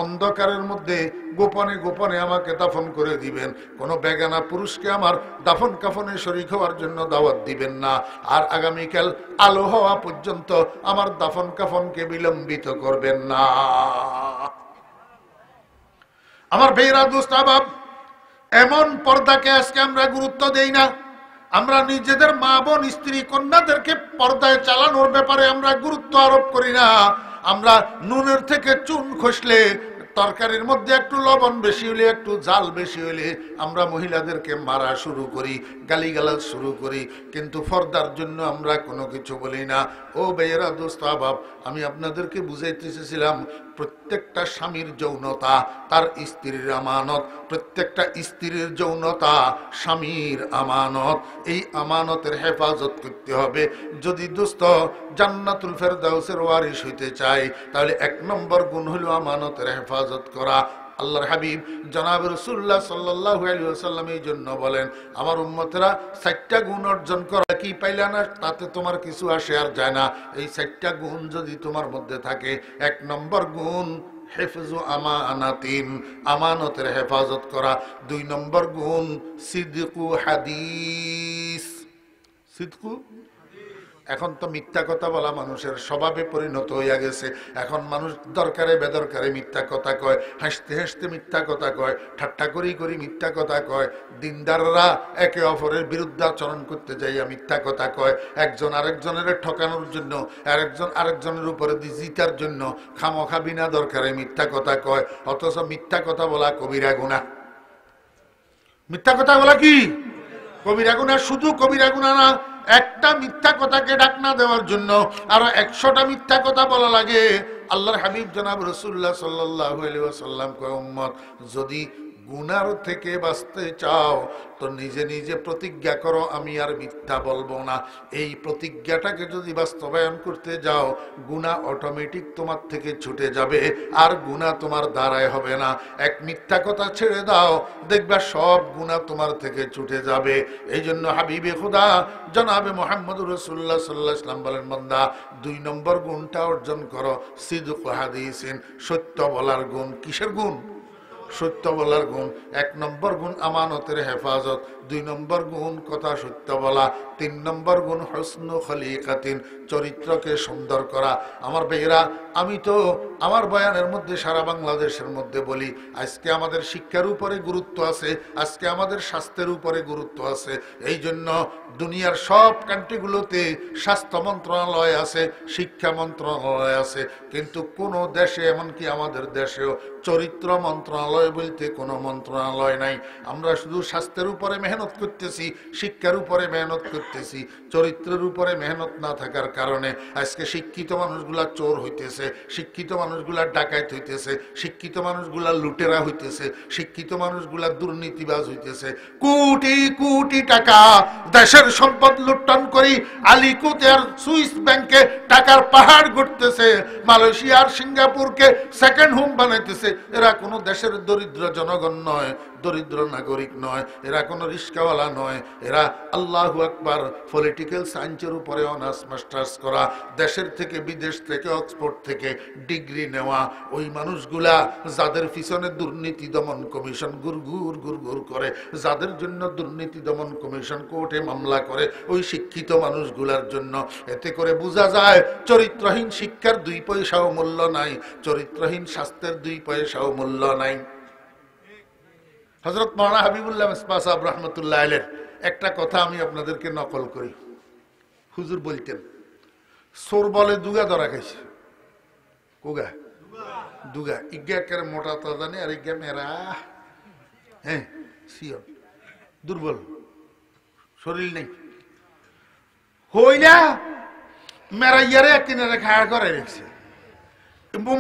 অন্ধকারের মধ্যে গোপনে গোপনে আমাকে দাফন করে দিবেন। কোনো বেগানা পুরুষকে আমার দাফন কাফনে শরীক হওয়ার জন্য দাওয়াত দিবেন না। আর আগামীকাল আলো হওয়া পর্যন্ত আমার দাফন কাফনকে বিলম্বিত করবেন না। আমার ভাইরা দোস্ত আহবাব, এমন পর্দাকে আজকে আমরা গুরুত্ব দেই না। আমরা নিজেদের মা বোন স্ত্রী কন্যাদেরকে পর্দায় চালানোর ব্যাপারে আমরা গুরুত্ব আরোপ করি না। আমরা নুনের থেকে চুন খসলে, তরকারির মধ্যে একটু লবণ বেশি হলে, একটু জাল বেশি হলে আমরা মহিলাদেরকে মারা শুরু করি, গালিগালাজ শুরু করি, কিন্তু পর্দার জন্য আমরা কোনো কিছু বলি না। ও ভাইয়েরা দোস্ত আহবাব, আমি আপনাদেরকে বুঝাইতে চেয়েছিলাম প্রত্যেকটা স্বামীর যৌনতা তার স্ত্রীর আমানত, প্রত্যেকটা স্ত্রীর যৌনতা স্বামীর আমানত। এই আমানতের হেফাজত করতে হবে। যদি দোস্ত জান্নাতুল ফেরদাউসের ওয়ারিস হইতে চাই, তাহলে 1 নম্বর গুণ হলো আমানতের হেফাজত করা। আল্লাহর হাবিব জনাব রাসূলুল্লাহ সাল্লাল্লাহু আলাইহি ওয়াসাল্লাম এই জন্য বলেন, আমার উম্মতেরা 4টা গুণ অর্জন করা কি পাইলা না তাতে তোমার কিছু আসে আর যায় না। এই 4টা গুণ যদি তোমার মধ্যে থাকে, 1 নম্বর গুণ হেফজু আমানাতিন, আমানতের হেফাজত করা। 2 নম্বর গুণ সিদকু হাদিস, সিদকু। এখন তো মিথ্যা কথা বলা মানুষের স্বভাবে পরিণত হইয়া গেছে। এখন মানুষ দরকারে বেদরকারে মিথ্যা কথা কয়, হাসতে হাসতে মিথ্যা কথা কয়, ঠাট্টা করি করি মিথ্যা কথা কয়। দিনদাররা একে অপরের বিরুদ্ধে আচরণ করতে যাইয়া মিথ্যা কথা কয়, একজন আরেকজনের ঠকানোর জন্য, আরেকজন আরেকজনের উপরে জিতার জন্য খামোখা বিনা দরকারে মিথ্যা কথা কয়। অথচ মিথ্যা কথা বলা কবিরা গুনাহ। মিথ্যা কথা বলা কি কবিরা গুনাহ? শুধু কবিরা গুনাহ না, একটা মিথ্যা কথাকে ডাকনা দেওয়ার জন্য আরো 100টা মিথ্যা কথা বলা লাগে। আল্লাহর হাবিব জনাব রাসূলুল্লাহ সাল্লাল্লাহু আলাইহি ওয়াসাল্লাম কয়, উম্মত যদি গুনার থেকে বাঁচতে চাও তো নিজে নিজে প্রতিজ্ঞা করো আমি আর মিথ্যা বলবো না। এই প্রতিজ্ঞাটাকে যদি বাস্তবায়ন করতে যাও, গুনাহ অটোমেটিক তোমার থেকে ছুটে যাবে, আর গুনাহ তোমার দ্বারাই হবে না। এক মিথ্যা কথা ছেড়ে দাও, দেখবা সব গুনাহ তোমার থেকে ছুটে যাবে। এই জন্য হাবিবে খুদা জনাবে মুহাম্মদুর রাসূলুল্লাহ সাল্লাল্লাহু আলাইহি ওয়াসাল্লাম বলেন, বান্দা 2 নম্বর গুণটা অর্জন করো, সিদকু হাদিসিন, সত্য বলার গুণ। কিসের গুণ? সত্য বলার গুণ। 1 নম্বর গুণ আমানতের হেফাজত, 2 নম্বর গুণ কথা সত্য বলা, 3 নম্বর গুণ হুসনু খলিকাতিন, চরিত্রকে সুন্দর করা। আমার ভাইরা, আমি তো আমার বয়ানের মধ্যে সারা বাংলাদেশের মধ্যে বলি, আজকে আমাদের শিক্ষার উপরে গুরুত্ব আছে, আজকে আমাদের স্বাস্থ্যের উপরে গুরুত্ব আছে। এই জন্য দুনিয়ার সব কান্ট্রিগুলোতে স্বাস্থ্য মন্ত্রণালয় আছে, শিক্ষা মন্ত্রণালয় আছে, কিন্তু কোন দেশে, এমনকি আমাদের দেশেও চরিত্র মন্ত্রণালয় বলতে কোনো মন্ত্রণালয় নাই। আমরা শুধু স্বাস্থ্যের উপরে মেহনত করতেছি, শিক্ষার উপরে মেহনত করতেছি, চরিত্রের উপরে মেহনত না থাকার কারণে আজকে শিক্ষিত মানুষগুলা চোর হইতেছে, শিক্ষিত মানুষগুলা ডাকাত হইতেছে, শিক্ষিত মানুষগুলা লুটেরা হইতেছে, শিক্ষিত মানুষগুলা দুর্নীতিবাজ হইতেছে। কোটি কোটি টাকা দেশের সম্পদ লুটন করি আলিকুতে আর সুইস ব্যাংকে টাকার পাহাড় গড়তেছে, মালয়েশিয়ার সিঙ্গাপুরকে সেকেন্ড হোম বানাইতেছে। এরা কোনো দেশের দরিদ্র জনগণ নয়, দরিদ্র নাগরিক নয়, এরা কোনো রিস্কাওয়ালা নয়। এরা আল্লাহু আকবার পলিটিক্যাল সায়েন্সের উপরে অনার্স মাস্টার্স করা, দেশের থেকে বিদেশ থেকে অক্সফোর্ড থেকে ডিগ্রি নেওয়া ওই মানুষগুলা, যাদের পিছনে দুর্নীতি দমন কমিশন গুড়গুড় গুড়গুড় করে, যাদের জন্য দুর্নীতি দমন কমিশন কোর্টে মামলা করে, ওই শিক্ষিত মানুষগুলার জন্য। এতে করে বোঝা যায় চরিত্রহীন শিক্ষার 2 পয়সাও মূল্য নাই, চরিত্রহীন স্বাস্থ্যের 2 পয়সাও মূল্য নাই। হযরত মাওলানা হাবিবুল্লাহ মিসবাহ সাহেব রাহমাতুল্লাহ আলাইহির একটা কথা আমি আপনাদেরকে নকল করি। হুজুর বলতেন, চোর বলে দুগা ধরা খাইছে। কোগা? দুগা। ইজ্ঞা একেবারে মোটা তো জানে, আর ইজ্ঞা মেরা, হ্যাঁ সিয়ন, দুর্বল, শরীর নেই। হইলা মেরা ইয়ারে কিনারে খাড় করে রেখেছে,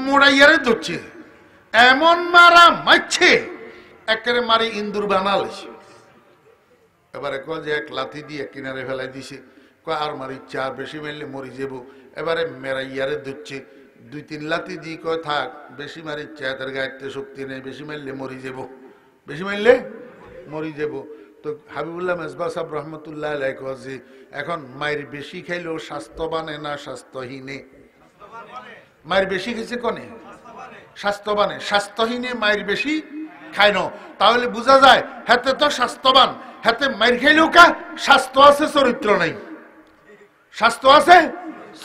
মোড়া ইয়ারে ধরছে, এমন মারা মারছে একেবারে মারি ইন্দুর বানালেছে। এবারে কয় যে এক লাথি দিয়ে কিনারে ফেলাই দিছে, কয় আর মারিচ্ছে, আর বেশি মারলে মরি যাব। এবারে মেরাইয়ারে ধরছে, 2-3 লাথি দিয়ে কয় থাক, বেশি মারিচ্ছে, এদের গাইতে শক্তি নেই, বেশি মারলে মরি যাব, বেশি মারলে মরি যাব। তো হাবিবুল্লাহ মেজবা সাহেব রহমতুল্লাহ আলাইহি কয় যে এখন মায়ের বেশি খাইলেও স্বাস্থ্যবানে না স্বাস্থ্যহীনে? মায়ের বেশি খেয়েছে কনে? স্বাস্থ্যবানে। স্বাস্থ্যহীনে মায়ের বেশি খায় না, তাহলে বোঝা যায় হাতে তো স্বাস্থ্যবান, হাতে মায়ের খাইলেও কা স্বাস্থ্য আছে, চরিত্র নাই। স্বাস্থ্য আছে,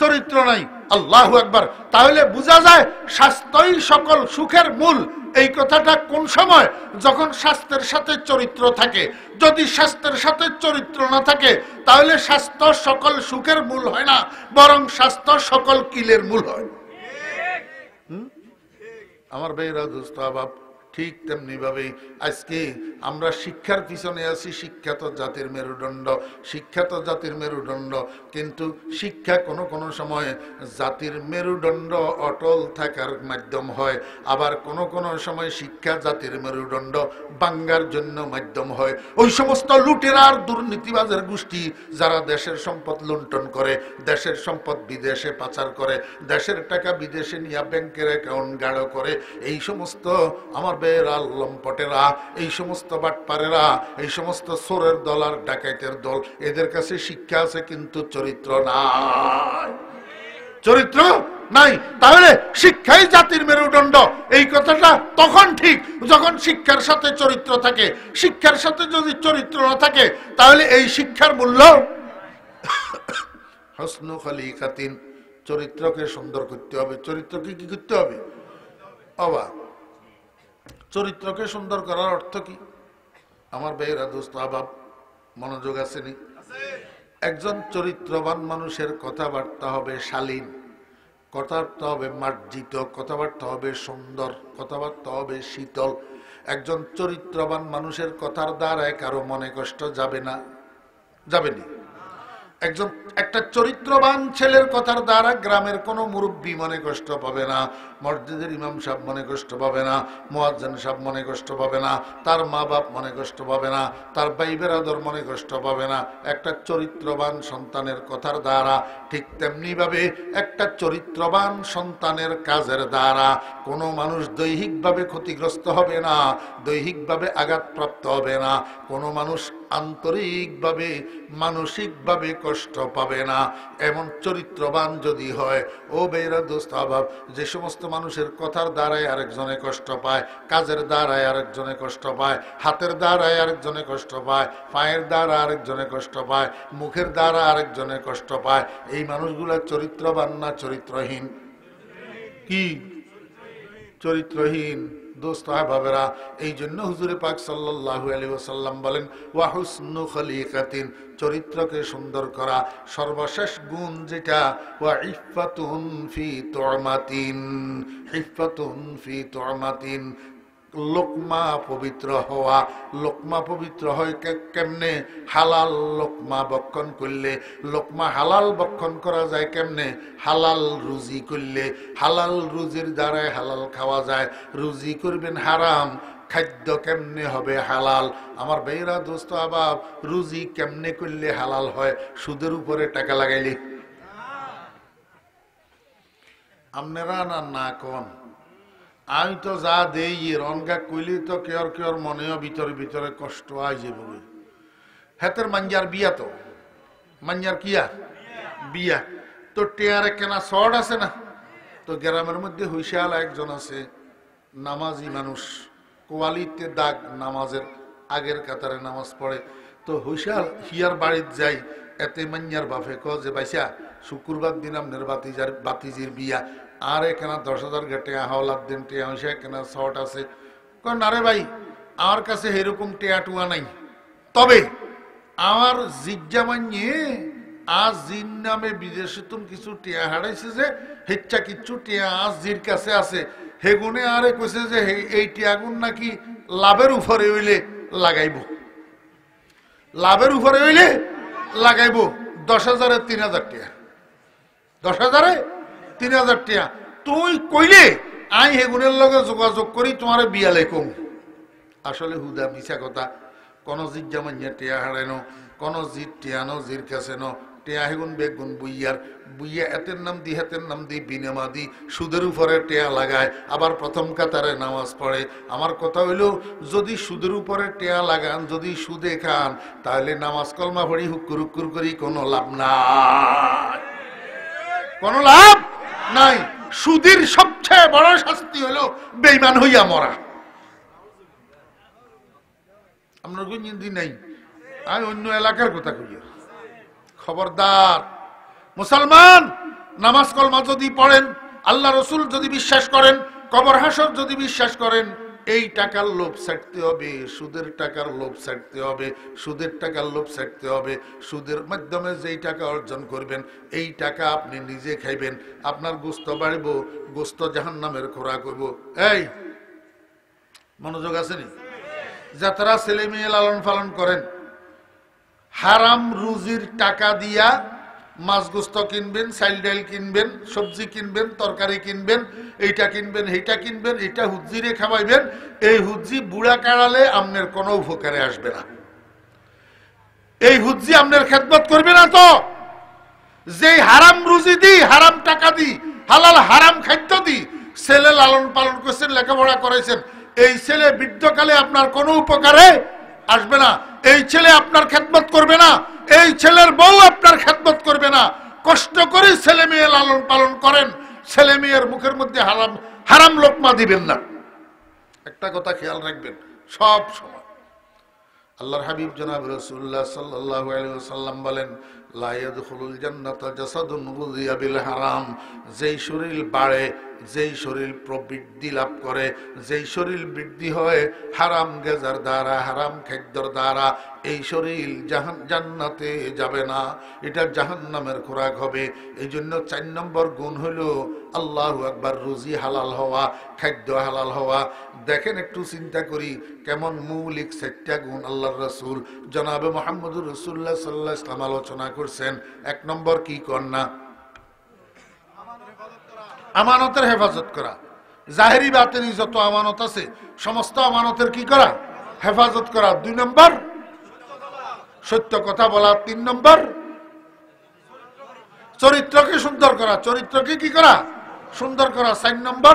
চরিত্র নাই। আল্লাহু আকবার। তাহলে বোঝা যায় স্বাস্থ্যই সকল সুখের মূল। এই কথাটা কোন সময়? যখন স্বাস্থ্যের সাথে চরিত্র থাকে। যদি স্বাস্থ্যের সাথে চরিত্র না থাকে তাহলে স্বাস্থ্য সকল সুখের মূল হয় না, বরং স্বাস্থ্য সকল কিলের মূল হয়। আমার ভাইরা, দোস্ত আবাব, ঠিক তেমনি ভাবে আজকে আমরা শিক্ষার পিছনে আছি। শিক্ষা তো জাতির মেরুদণ্ড, শিক্ষা তো জাতির মেরুদণ্ড, কিন্তু শিক্ষা কোনো কোনো সময় জাতির মেরুদণ্ড অটল থাকার মাধ্যম হয়, আবার কোনো কোনো সময় শিক্ষা জাতির মেরুদণ্ড ভাঙ্গার জন্য মাধ্যম হয়। ওই সমস্ত লুটেরা আর দুর্নীতিবাজের গোষ্ঠী যারা দেশের সম্পদ লুণ্ঠন করে, দেশের সম্পদ বিদেশে পাচার করে, দেশের টাকা বিদেশে নিয়ে ব্যাংকের অ্যাকাউন্ট গাঢ় করে, এই সমস্ত আমার বেড়া লম্পটেরা, এই সমস্ত বাটপারেরা, এই সমস্ত চোরের দল আর ডাকাইতের দল, এদের কাছে শিক্ষা আছে কিন্তু চরিত্র নাই, চরিত্র নাই। তাহলে শিক্ষাই জাতির মেরুদণ্ড, এই কথাটা তখন ঠিক যখন শিক্ষার সাথে চরিত্র থাকে। শিক্ষার সাথে যদি চরিত্র না থাকে তাহলে এই শিক্ষার মূল্য। হসনু খলিকাতিন, চরিত্রকে সুন্দর করতে হবে। চরিত্রকে কি করতে হবে? অবাক। চরিত্রকে সুন্দর করার অর্থ কি? আমার ভাইয়েরা, দোস্ত আবাব, মনোযোগ আসেনি? একজন চরিত্রবান মানুষের কথাবার্তা হবে শালীন, কথাবার্তা হবে মার্জিত, কথাবার্তা হবে সুন্দর, কথাবার্তা হবে শীতল। একজন চরিত্রবান মানুষের কথার দ্বারায় কারো মনে কষ্ট যাবে না, যাবে না। একটা চরিত্রবান ছেলের কথার দ্বারা গ্রামের কোনো মুরব্বী মনে কষ্ট পাবে না, মসজিদের ইমাম সাহেব মনে কষ্ট পাবে না, মুয়াজ্জিন সাহেব মনে কষ্ট পাবে না, তার মা বাপ মনে কষ্ট পাবে না, তার ভাই বেরাদর মনে কষ্ট পাবে না। একটা চরিত্রবান সন্তানের কথার দ্বারা, ঠিক তেমনি ভাবে একটা চরিত্রবান সন্তানের কাজের দ্বারা কোনো মানুষ দৈহিকভাবে ক্ষতিগ্রস্ত হবে না, দৈহিকভাবে আঘাতপ্রাপ্ত হবে না, কোনো মানুষ আন্তরিকভাবে মানসিকভাবে কষ্ট পাবে না। এমন চরিত্রবান যদি হয়, ও বেরা দোস্ত আবাব, যে সমস্ত মানুষের কথার দ্বারায় আরেকজনে কষ্ট পায়, কাজের দ্বারায় আরেকজনে কষ্ট পায়, হাতের দ্বারায় আরেকজনে কষ্ট পায়, পায়ের দ্বারা আরেকজনে কষ্ট পায়, মুখের দ্বারা আরেকজনে কষ্ট পায়, এই মানুষগুলা চরিত্রবান না চরিত্রহীন? কি চরিত্রহীন? দোস্ত আহবাবেরা, এই জন্য হুজুরে পাক সাল্লাল্লাহু আলাইহি ওয়াসাল্লাম বলেন, ওয়া হুসনু খলিকাতিন, চরিত্রকে সুন্দর করা সর্বশেষ গুণ যেটা, ওয়া ইফাতুন ফি তুমাতিন, ইফাতুন ফি তুমাতিন, লোকমা পবিত্র হওয়া। লোকমা পবিত্র হয় কেমনে? হালাল লোকমা বক্ষণ করলে। লোকমা হালাল বক্ষণ করা যায় কেমনে? হালাল রুজি করলে। হালাল রুজির দ্বারায় হালাল খাওয়া যায়। রুজি করবেন হারাম, খাদ্য কেমনে হবে হালাল? আমার ভাইরা, দোস্ত আবাব, রুজি কেমনে করলে হালাল হয়? সুদের উপরে টাকা লাগাইলে। আপনারা না কন, আমি তো যা দেই রনগা কইলি তো কেয়ার কেয়ার মনেও ভিতরে ভিতরে কষ্ট আই যে বলে। হাতের মাঞ্জার বিয়া, তো মাঞ্জার কিয়া বিয়া, তো টেয়ারে কেনা শর্ট আছে না? তো গ্রামের মধ্যে হুইশাল একজন আছে, নামাজি মানুষ, কোয়ালিতে দাগ, নামাজের আগের কাতারে নামাজ পড়ে। তো হুইশাল হিয়ার বাড়িতে যাই, এতে মাঞ্জার বাপে ক যে বাইসা শুক্রবার দিন আপনার বাতিজির বিয়া, আর এখানে 10,000 টেয়া হাওলার দিন টেয়া হয়েছে, এখানে শর্ট আছে। না রে ভাই, আমার কাছে এরকম টেয়া টুয়া নাই, তবে আমার জিজ্ঞা মানিয়ে আজ জির নামে বিদেশে তুমি কিছু টেয়া হারাইছে, যে হেচ্ছা কিচ্ছু টেয়া আজ জির কাছে আছে, হেগুনে আরে কইছে যে এই টেয়াগুন নাকি লাভের উপরে হইলে লাগাইব, লাভের উপরে হইলে লাগাইব। 10,000-এ 3,000 টেয়া, 10,000-এ 3,000 টেয়া। তুই কইলে আই হেগুনের লগে যোগাযোগ করি তোমার বিয়ালে কম। আসলে হুদা মিছা কথা। কোন জির যেমন টিয়া হারানো কোন জির টিয়ানো জির কাছে নো টিয়া হেগুন বেগুন বুইয়ার বুইয়া এতের নাম দি হাতের নাম দি বিনেমা দি সুদের উপরে টিয়া লাগায় আবার প্রথম কাতারে নামাজ পড়ে। আমার কথা হইলো যদি সুদের উপরে টিয়া লাগান যদি সুদে খান তাহলে নামাজ কলমা পড়ি হুক্কুর হুক্কুর করি কোনো লাভ নাই, কোনো লাভ নাই। সুদের সবচেয়ে বড় শাস্তি হলো বেঈমান হইয়া মরা। আমরা গুঞ্জি নাই, আমি অন্য এলাকার কথা কইয়া। খবরদার মুসলমান, নামাজ কলমা যদি পড়েন, আল্লাহ রসুল যদি বিশ্বাস করেন, কবর হাসর যদি বিশ্বাস করেন, এই টাকার লোভ ছাড়তে হবে, সুদের টাকার লোভ ছাড়তে হবে, সুদের টাকার লোভ ছাড়তে হবে। সুদের মাধ্যমে যেই টাকা অর্জন করবেন এই টাকা আপনি নিজে খাইবেন, আপনার গোস্ত বাড়িব, গোস্ত জাহান্নামের খোরাক হইব। এই মনোযোগ আসেনি? যারা ছেলে মেয়ে লালন পালন করেন, হারাম রুজির টাকা দিয়া মাছ গোস্ত কিনবেন, চাইল ডাইল কিনবেন, সবজি কিনবেন, তরকারি কিনবেন, এইটা কিনবেন, এইটা কিনবেন, এটা হুজ্জিরে খাওয়াইবেন। এই হুজ্জি বুড়া কাড়ালে আপনার কোনো উপকারে আসবে না। এই হুজ্জি আপনার খেদমত করবে না। তো যে হারাম রুজি দি, হারাম টাকা দি, হালাল হারাম খাদ্য দি ছেলে লালন পালন করছেন, লেখাপড়া করেছেন, এই ছেলে বৃদ্ধকালে আপনার কোনো উপকারে আসবে না। এই ছেলে আপনার খেদমত করবে না, এই ছেলের বউ আপনার খেদমত করবে না। কষ্ট করে ছেলে মেয়ে লালন পালন করেন, ছেলে মেয়ের মুখের মধ্যে হারাম হারাম লোকমা দিবেন না। একটা কথা খেয়াল রাখবেন সব সময়। আল্লাহর হাবিব জনাব রাসূলুল্লাহ সাল্লাল্লাহু আলাইহি ওয়াসাল্লাম বলেন, লা ইয়াদখুলুল জান্নাতা জাসাদুন গুযিয়া বিল হারাম। যেই শরীর বাড়ে, যেই শরীর প্রবৃদ্ধি লাভ করে, যেই শরীর বৃদ্ধি হয় হারাম গেজার দ্বারা, হারাম খাদ্যর দ্বারা, এই শরীর জান্নাতে যাবে না, এটা জাহান্নামের খোরাক হবে। এই জন্য 4 নম্বর গুণ হলো আল্লাহু আকবার, রুজি হালাল হওয়া, খাদ্য হালাল হওয়া। দেখেন একটু চিন্তা করি কেমন মৌলিক 4টা গুণ আল্লাহর রাসূল জনাবে মুহাম্মদুর রাসূলুল্লাহ সাল্লাল্লাহু আলাইহি ওয়াসাল্লাম আলোচনা করছেন। 1 নম্বর কি কন্যা? আমানতের হেফাজত করা। জাহেরি বাতিনি যত আমানত আছে সমস্ত আমানতের কি করা? হেফাজত করা। 2 নম্বর সত্য কথা বলা। 3 নম্বর চরিত্রকে সুন্দর করা। চরিত্রকে কি করা? সুন্দর করা। 4 নম্বর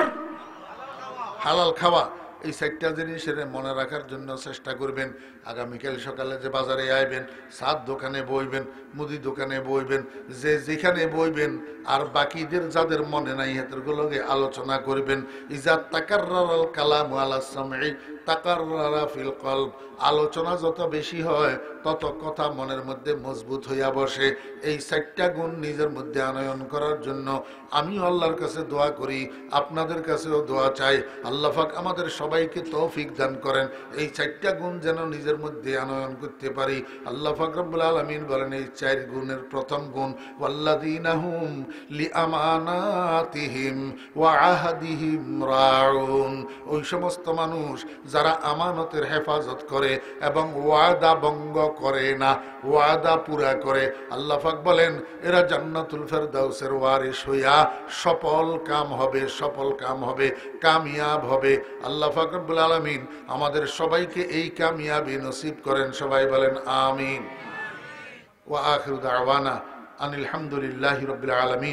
হালাল খাওয়া। এই 4টা জিনিসের মনে রাখার জন্য চেষ্টা করবেন। আগামীকাল সকালে যে বাজারে আইবেন, সাত দোকানে বইবেন, মুদি দোকানে বইবেন, যে যেখানে বইবেন, আর বাকিদের যাদের মনে নাই হেতরগুলোকে আলোচনা করবেন। ইজা তাকাররাল কালামু আলা সামঈ তাকাররারা ফিল কলব। আলোচনা যত বেশি হয় তত কথা মনের মধ্যে মজবুত হইয়া বসে। এই 4টা গুণ নিজের মধ্যে আনয়ন করার জন্য আমি আল্লাহর কাছে দোয়া করি, আপনাদের কাছেও দোয়া চাই। আল্লাহ পাক আমাদের সবাইকে তৌফিক দান করেন, এই 4টা গুণ যেন নিজের মধ্যে আনয়ন করতে পারি। আল্লাহ পাক রব্বুল আলামিন বলেন এই 4 গুণের প্রথম গুণ, ওয়াল্লাযীনা হুম লিআমানাতিহিম ওয়া আহদিহিম রাউন। ওই সমস্ত মানুষ যারা আমানতের হেফাজত করে এবং ওয়াদা ভঙ্গ করে না, ওয়াদা পুরা করে। আল্লাহ পাক বলেন এরা জান্নাতুল ফেরদাউসের ওয়ারিস হইয়া সফল কাম হবে, সফল কাম হবে, কামিয়াব হবে। আল্লাহ পাক রব্বুল আলামিন আমাদের সবাইকে এই কামিয়াবি নসিব করেন। সবাই বলেন আমিন। ওয়া আখিরু দাওয়ানা আনিল হামদুলিল্লাহি রাব্বিল আলামিন।